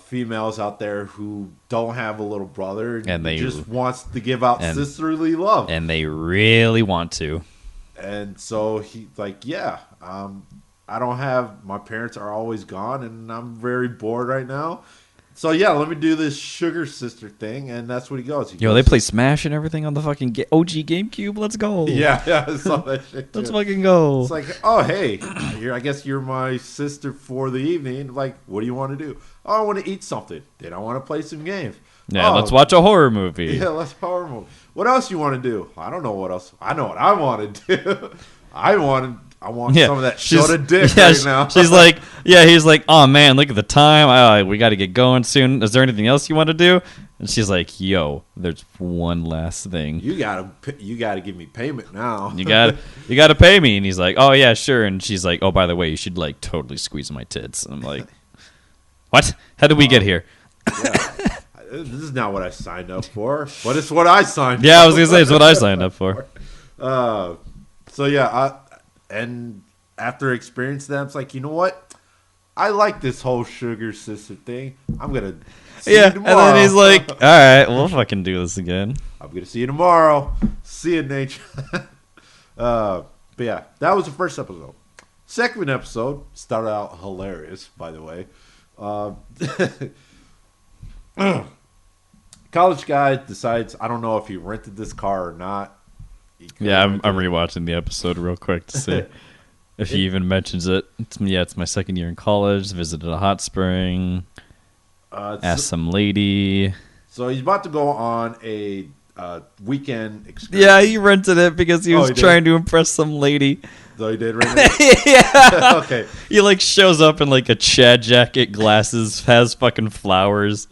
females out there who don't have a little brother and they just wants to give out sisterly love.
And they really want to.
And so he's like, yeah, I don't have, my parents are always gone and I'm very bored right now. So yeah, let me do this sugar sister thing, and that's what he goes.
They play Smash and everything on the fucking OG GameCube. Let's go.
Yeah, I saw that shit too.
Let's fucking go.
It's like, oh hey, I guess you're my sister for the evening. Like, what do you want to do? Oh, I want to eat something. Then I want to play some games.
Yeah, let's watch a horror movie.
Yeah, let's horror movie. What else you want to do? I don't know what else. I know what I want to do. I want some of that Shota dick right now.
She's like, he's like, oh man, look at the time. We got to get going soon. Is there anything else you want to do? And she's like, yo, there's one last thing.
You gotta give me payment now.
you gotta pay me. And he's like, oh yeah, sure. And she's like, oh, by the way, you should like totally squeeze my tits. And I'm like, what? How did we get here?
Yeah. This is not what I signed up for, but it's what I signed.
Yeah, I was gonna say it's what I signed up for.
So yeah, and after experiencing that, it's like, you know what? I like this whole sugar sister thing. I'm gonna see you tomorrow.
And then he's like, all right, we'll fucking do this again.
I'm gonna see you tomorrow. See you, nature. But yeah, that was the first episode. Second episode started out hilarious, by the way. College guy decides, I don't know if he rented this car or not.
Yeah, I'm rewatching the episode real quick to see if he even mentions it. It's my second year in college. Visited a hot spring. Asked some lady.
So he's about to go on a weekend excursion.
Yeah, he rented it because he was trying to impress some lady.
So he did rent it? Yeah. Okay.
He like shows up in like a Chad jacket, glasses, has fucking flowers,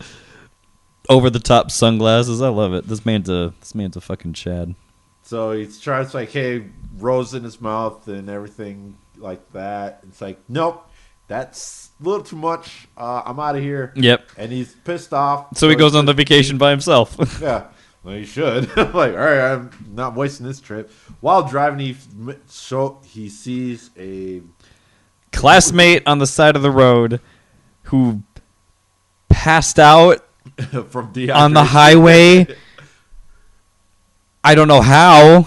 over the top sunglasses. I love it. This man's a fucking Chad.
So he tries like, hey, rose in his mouth and everything like that. It's like, nope, that's a little too much. I'm out of here.
Yep.
And he's pissed off.
So he goes on the vacation by himself.
Yeah. Well, you should. Like, all right, I'm not wasting this trip. While driving, he sees a
classmate on the side of the road who passed out
from dehydration
on the highway. I don't know how.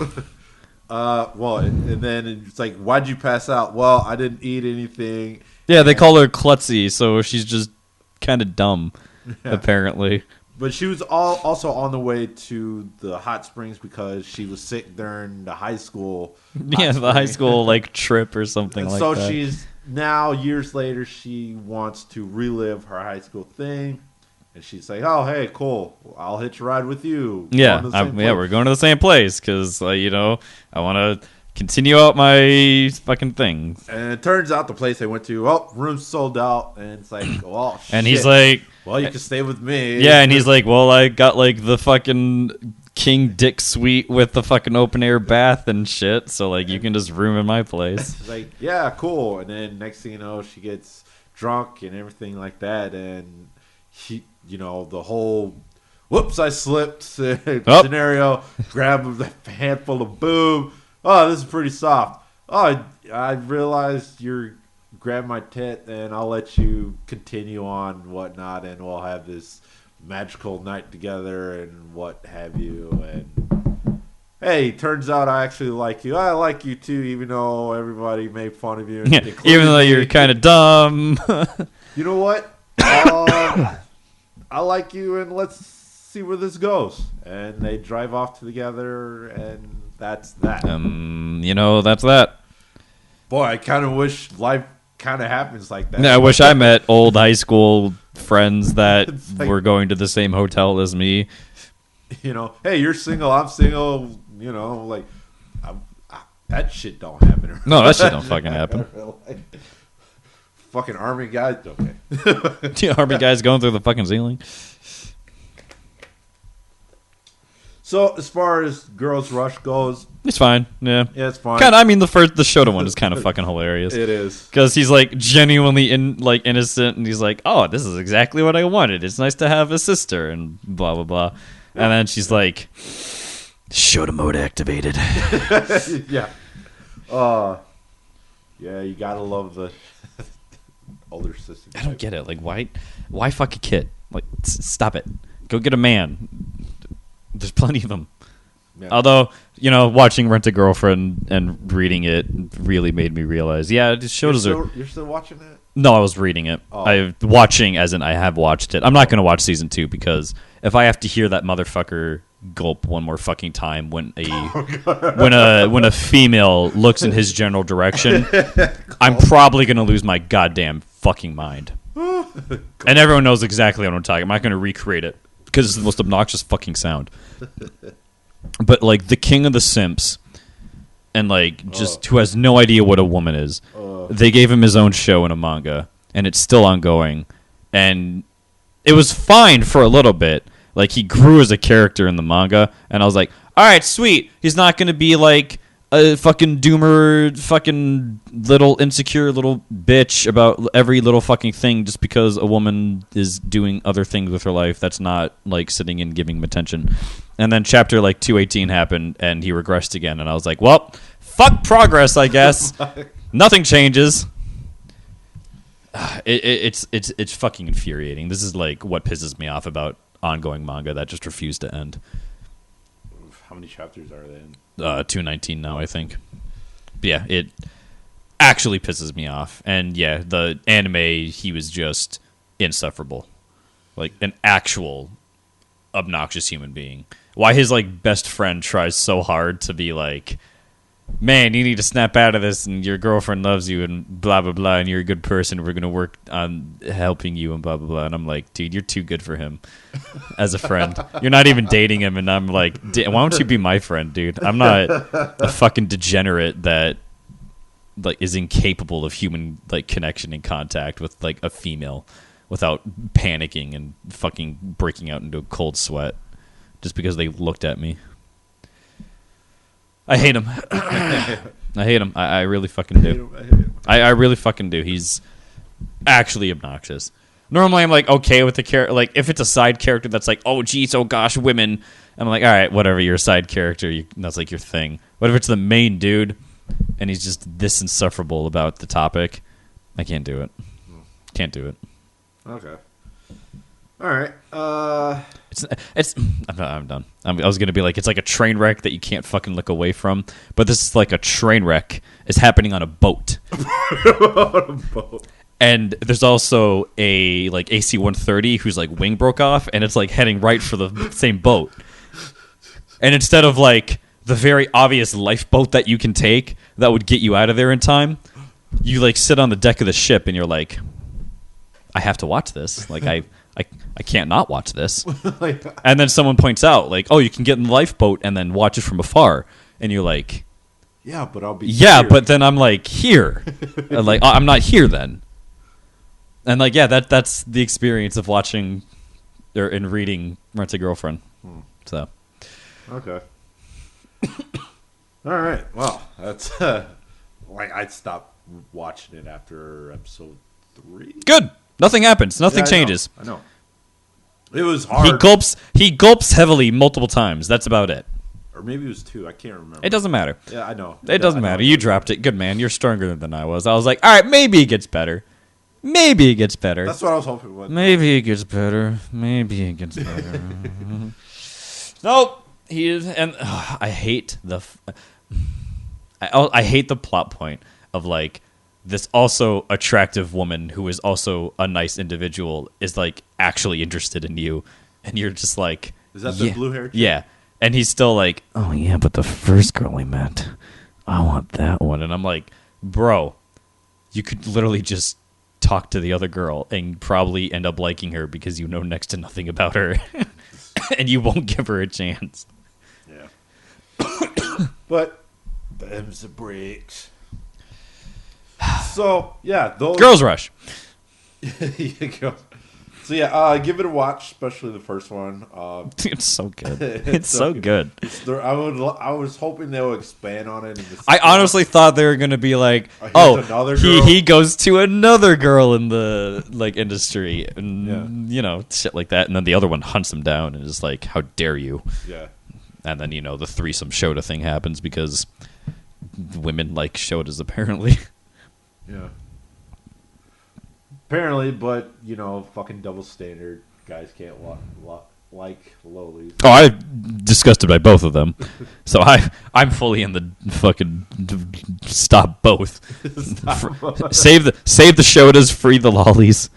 Well, and then it's like, why'd you pass out? Well, I didn't eat anything.
Yeah, they call her klutzy, so she's just kind of dumb, apparently.
But she was also on the way to the hot springs because she was sick during the high school.
The high school like trip or something
and
like
so
that. So
she's now, years later, she wants to relive her high school thing. And she's like, oh, hey, cool. I'll hitch a ride with you.
Yeah, we're going to the same place because, I want to continue out my fucking thing.
And it turns out the place they went to, room's sold out. And it's like, shit.
And he's like,
well, you can stay with me.
Yeah, and he's like, well, I got, like, the fucking king dick suite with the fucking open air bath and shit. So like you can just room in my place.
It's like, yeah, cool. And then next thing you know, she gets drunk and everything like that, and he, the whole whoops, I slipped scenario. Grab a handful of boob. Oh, this is pretty soft. Oh, I realized you're grab my tit, and I'll let you continue on whatnot, and we'll have this magical night together and what have you. And hey, turns out I actually like you. I like you too, even though everybody made fun of you.
Yeah, even though you're kind of dumb.
You know what? I like you, and let's see where this goes. And they drive off together, and that's that.
That's that.
Boy, I kind of wish life kind of happens like that.
Yeah, I wish I met old high school friends that were going to the same hotel as me.
Hey, you're single, I'm single. That shit don't happen.
No, that shit don't fucking happen.
Fucking army guys. Okay.
The army guys going through the fucking ceiling.
So as far as Girls Rush goes,
it's fine. Yeah,
it's fine.
Kind of. I mean, the Shota one is kind of fucking hilarious.
It is,
because he's like genuinely innocent, and he's like, "Oh, this is exactly what I wanted. It's nice to have a sister," and blah blah blah. And then she's like, "Shota mode activated."
Yeah. Yeah, you gotta love the older sister.
I don't get it. Like, why fuck a kid? Like, stop it. Go get a man. There's plenty of them. Yeah. Although, watching Rent a Girlfriend and reading it really made me realize, Shotas are...
You're still watching it?
No, I was reading it.
Oh.
Watching as in I have watched it. I'm not going to watch season 2 because if I have to hear that motherfucker gulp one more fucking time when a female looks in his general direction, I'm probably going to lose my goddamn fucking mind. And everyone knows exactly what I'm talking. I'm not going to recreate it because it's the most obnoxious fucking sound. But like the king of the simps, and like just who has no idea what a woman is, they gave him his own show in a manga, and it's still ongoing, and it was fine for a little bit. Like he grew as a character in the manga, and I was like, all right, sweet. He's not going to be like a fucking doomer, fucking little insecure little bitch about every little fucking thing just because a woman is doing other things with her life. That's not like sitting and giving him attention. And then chapter like 218 happened, and he regressed again, and I was like, well, fuck progress, I guess. Nothing changes. It's fucking infuriating. This is like what pisses me off about ongoing manga that just refused to end.
How many chapters are they in?
219 now, I think. But yeah, it actually pisses me off. And yeah, the anime, he was just insufferable. Like an actual obnoxious human being. Why his like best friend tries so hard to be like, man, you need to snap out of this, and your girlfriend loves you, and blah blah blah, and you're a good person, we're gonna work on helping you, and blah blah blah. And I'm like, dude, you're too good for him as a friend. You're not even dating him, and I'm like, why don't you be my friend, dude? I'm not a fucking degenerate that like is incapable of human like connection and contact with like a female without panicking and fucking breaking out into a cold sweat just because they looked at me. I hate him. I hate him. I really fucking do. I really fucking do. He's actually obnoxious. Normally, I'm like okay with the character. Like if it's a side character that's like, oh geez, oh gosh, women. I'm like, all right, whatever. You're a side character. That's like your thing. What if it's the main dude and he's just this insufferable about the topic? I can't do it. Can't do it.
Okay. All right.
It's. I'm done. I was gonna be like, it's like a train wreck that you can't fucking look away from. But this is like a train wreck is happening on a boat.
On a boat.
And there's also a like AC-130 whose like wing broke off, and it's like heading right for the same boat. And instead of like the very obvious lifeboat that you can take that would get you out of there in time, you like sit on the deck of the ship and you're like, I have to watch this. Like I can't not watch this. And then someone points out, like, oh, you can get in the lifeboat and then watch it from afar. And you're like,
yeah, but I'll be
yeah,
here.
but then I'm like, here. And like, I'm not here then. And like, yeah, that's the experience of watching or in reading Rent a Girlfriend. So,
Okay. All right. Well, that's like I stopped watching it after episode 3.
Good. Nothing happens. Nothing
Yeah,
changes.
I know. It was hard.
He gulps heavily multiple times. That's about it.
Or maybe it was 2. I can't remember.
It doesn't matter.
Yeah, I know.
It doesn't matter. You dropped it. Good man. You're stronger than I was. I was like, all right, maybe it gets better. Maybe it gets better.
That's what I was hoping with.
Maybe it gets better. Maybe it gets better. Nope. He is, and I hate I hate the plot point of like this also attractive woman who is also a nice individual is like actually interested in you, and you're just like,
is that the blue hair?
Yeah, and he's still like, oh yeah, but the first girl we met, I want that one, and I'm like, bro, you could literally just talk to the other girl and probably end up liking her because you know next to nothing about her, and you won't give her a chance.
Yeah, but them's the breaks. So yeah, those
Girls Rush.
So yeah, give it a watch, especially the first one.
It's so good. It's so good.
I was hoping they would expand on it.
I honestly thought they were gonna be like,
another girl.
he goes to another girl in the like industry, and you know, shit like that, and then the other one hunts him down and is like, how dare you?
Yeah.
And then, you know, the threesome Shota thing happens because women like Shotas, apparently.
Yeah. Apparently, but, you know, fucking double standard. Guys can't like lolis.
Oh, I'm disgusted by both of them. So I'm fully in the fucking stop both. Save the Shotas, free the lollies.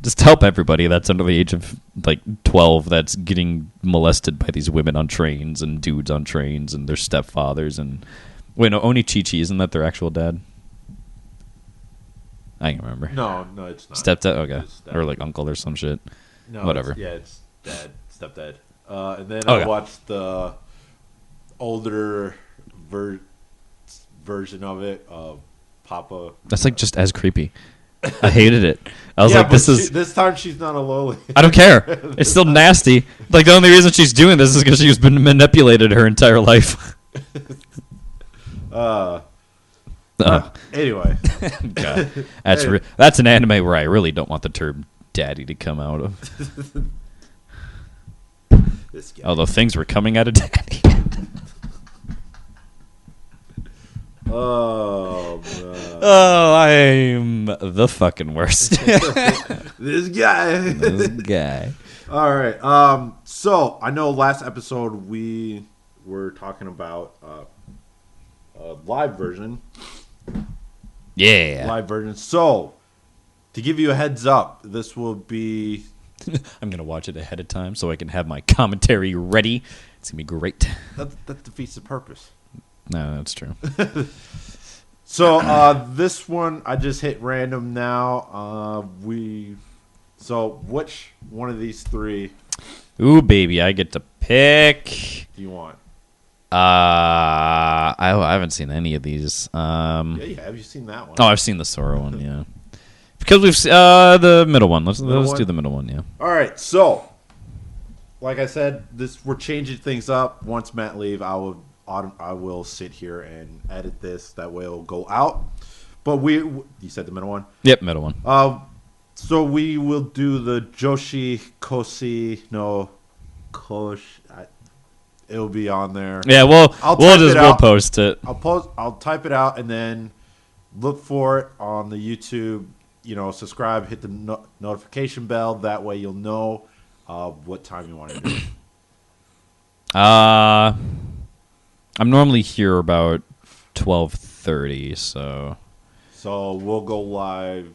Just help everybody that's under the age of like 12 that's getting molested by these women on trains and dudes on trains and their stepfathers and wait, no, Onichichi, isn't that their actual dad? I can't remember.
No, it's not.
Stepdad, okay, or like uncle or some shit.
No,
whatever.
It's dad, stepdad. And then I watched the older version of it, Papa.
That's like just as creepy. I hated it. I was like,
this time she's not a loli.
I don't care. It's still nasty. Like, the only reason she's doing this is because she's been manipulated her entire life.
Anyway.
God. That's an anime where I really don't want the term daddy to come out of.
This guy.
Although things were coming out of daddy.
Oh, man.
Oh, I'm the fucking worst.
This guy. All right. So I know last episode we were talking about a live version.
Yeah.
Live version. So to give you a heads up, this will be.
I'm gonna watch it ahead of time so I can have my commentary ready. It's gonna be great.
That defeats the purpose.
No, that's true.
So this one I just hit random now. So which one of these 3
Ooh, baby, I get to pick.
do you want?
I haven't seen any of these.
Yeah, you have. You seen that one?
Oh, I've seen the Sora one. Yeah, because we've the middle one. Let's do the middle one. Yeah.
All right. So, like I said, we're changing things up. Once Matt leave, I will sit here and edit this. That way, it'll go out. But you said the middle one.
Yep, middle one.
So we will do the Joshi Koshi no Kosh. It'll be on there.
Yeah, we'll post it.
I'll type it out and then look for it on the YouTube. You know, subscribe, hit the notification bell. That way you'll know what time you want to do it.
I'm normally here about 12:30, so
we'll go live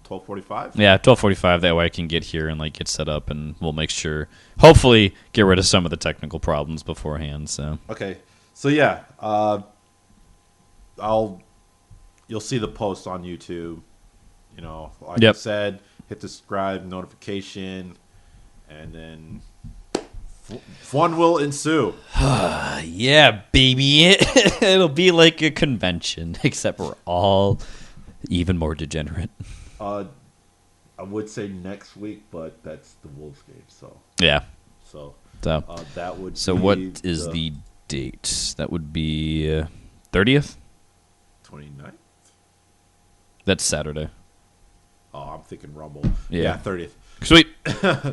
12:45.
Yeah, 12:45. That way I can get here and like get set up, and we'll make sure, hopefully, get rid of some of the technical problems beforehand. So
okay, so yeah, you'll see the post on YouTube. You know, like I said, hit the subscribe notification, and then fun will ensue.
Yeah, baby. It'll be like a convention, except we're all even more degenerate.
I would say next week, but that's the Wolves game, so.
Yeah.
So,
So,
that would.
So
be
what is the date? That would be 30th.
29th?
That's Saturday.
Oh, I'm thinking Rumble.
Yeah.
Yeah, 30th.
Sweet.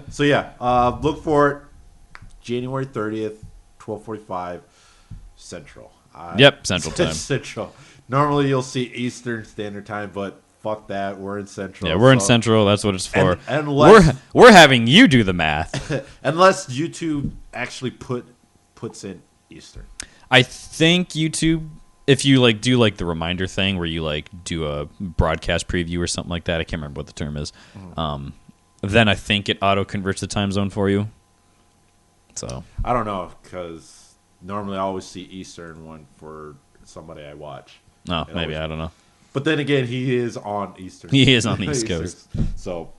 So yeah, look for it. January 30th, 12:45 Central.
Yep, Central Time.
Central. Normally you'll see Eastern Standard Time, but fuck that. We're in Central.
Yeah, we're in Central. That's what it's for.
Unless,
we're having you do the math.
unless YouTube actually puts in Eastern.
I think YouTube, if you like do like the reminder thing where you like do a broadcast preview or something like that, I can't remember what the term is. Then I think it auto converts the time zone for you. So
I don't know, because normally I always see Eastern one for somebody I watch.
no, maybe I don't know.
But then again, he is on Eastern.
He is on the East Coast.
So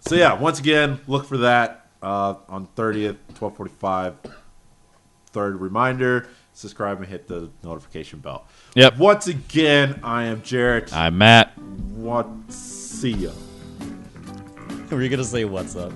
yeah, once again, look for that on 30th, 12:45. Third reminder, subscribe and hit the notification bell.
Yep.
Once again, I am Jarrett.
I'm Matt.
See ya.
Were you gonna say what's up?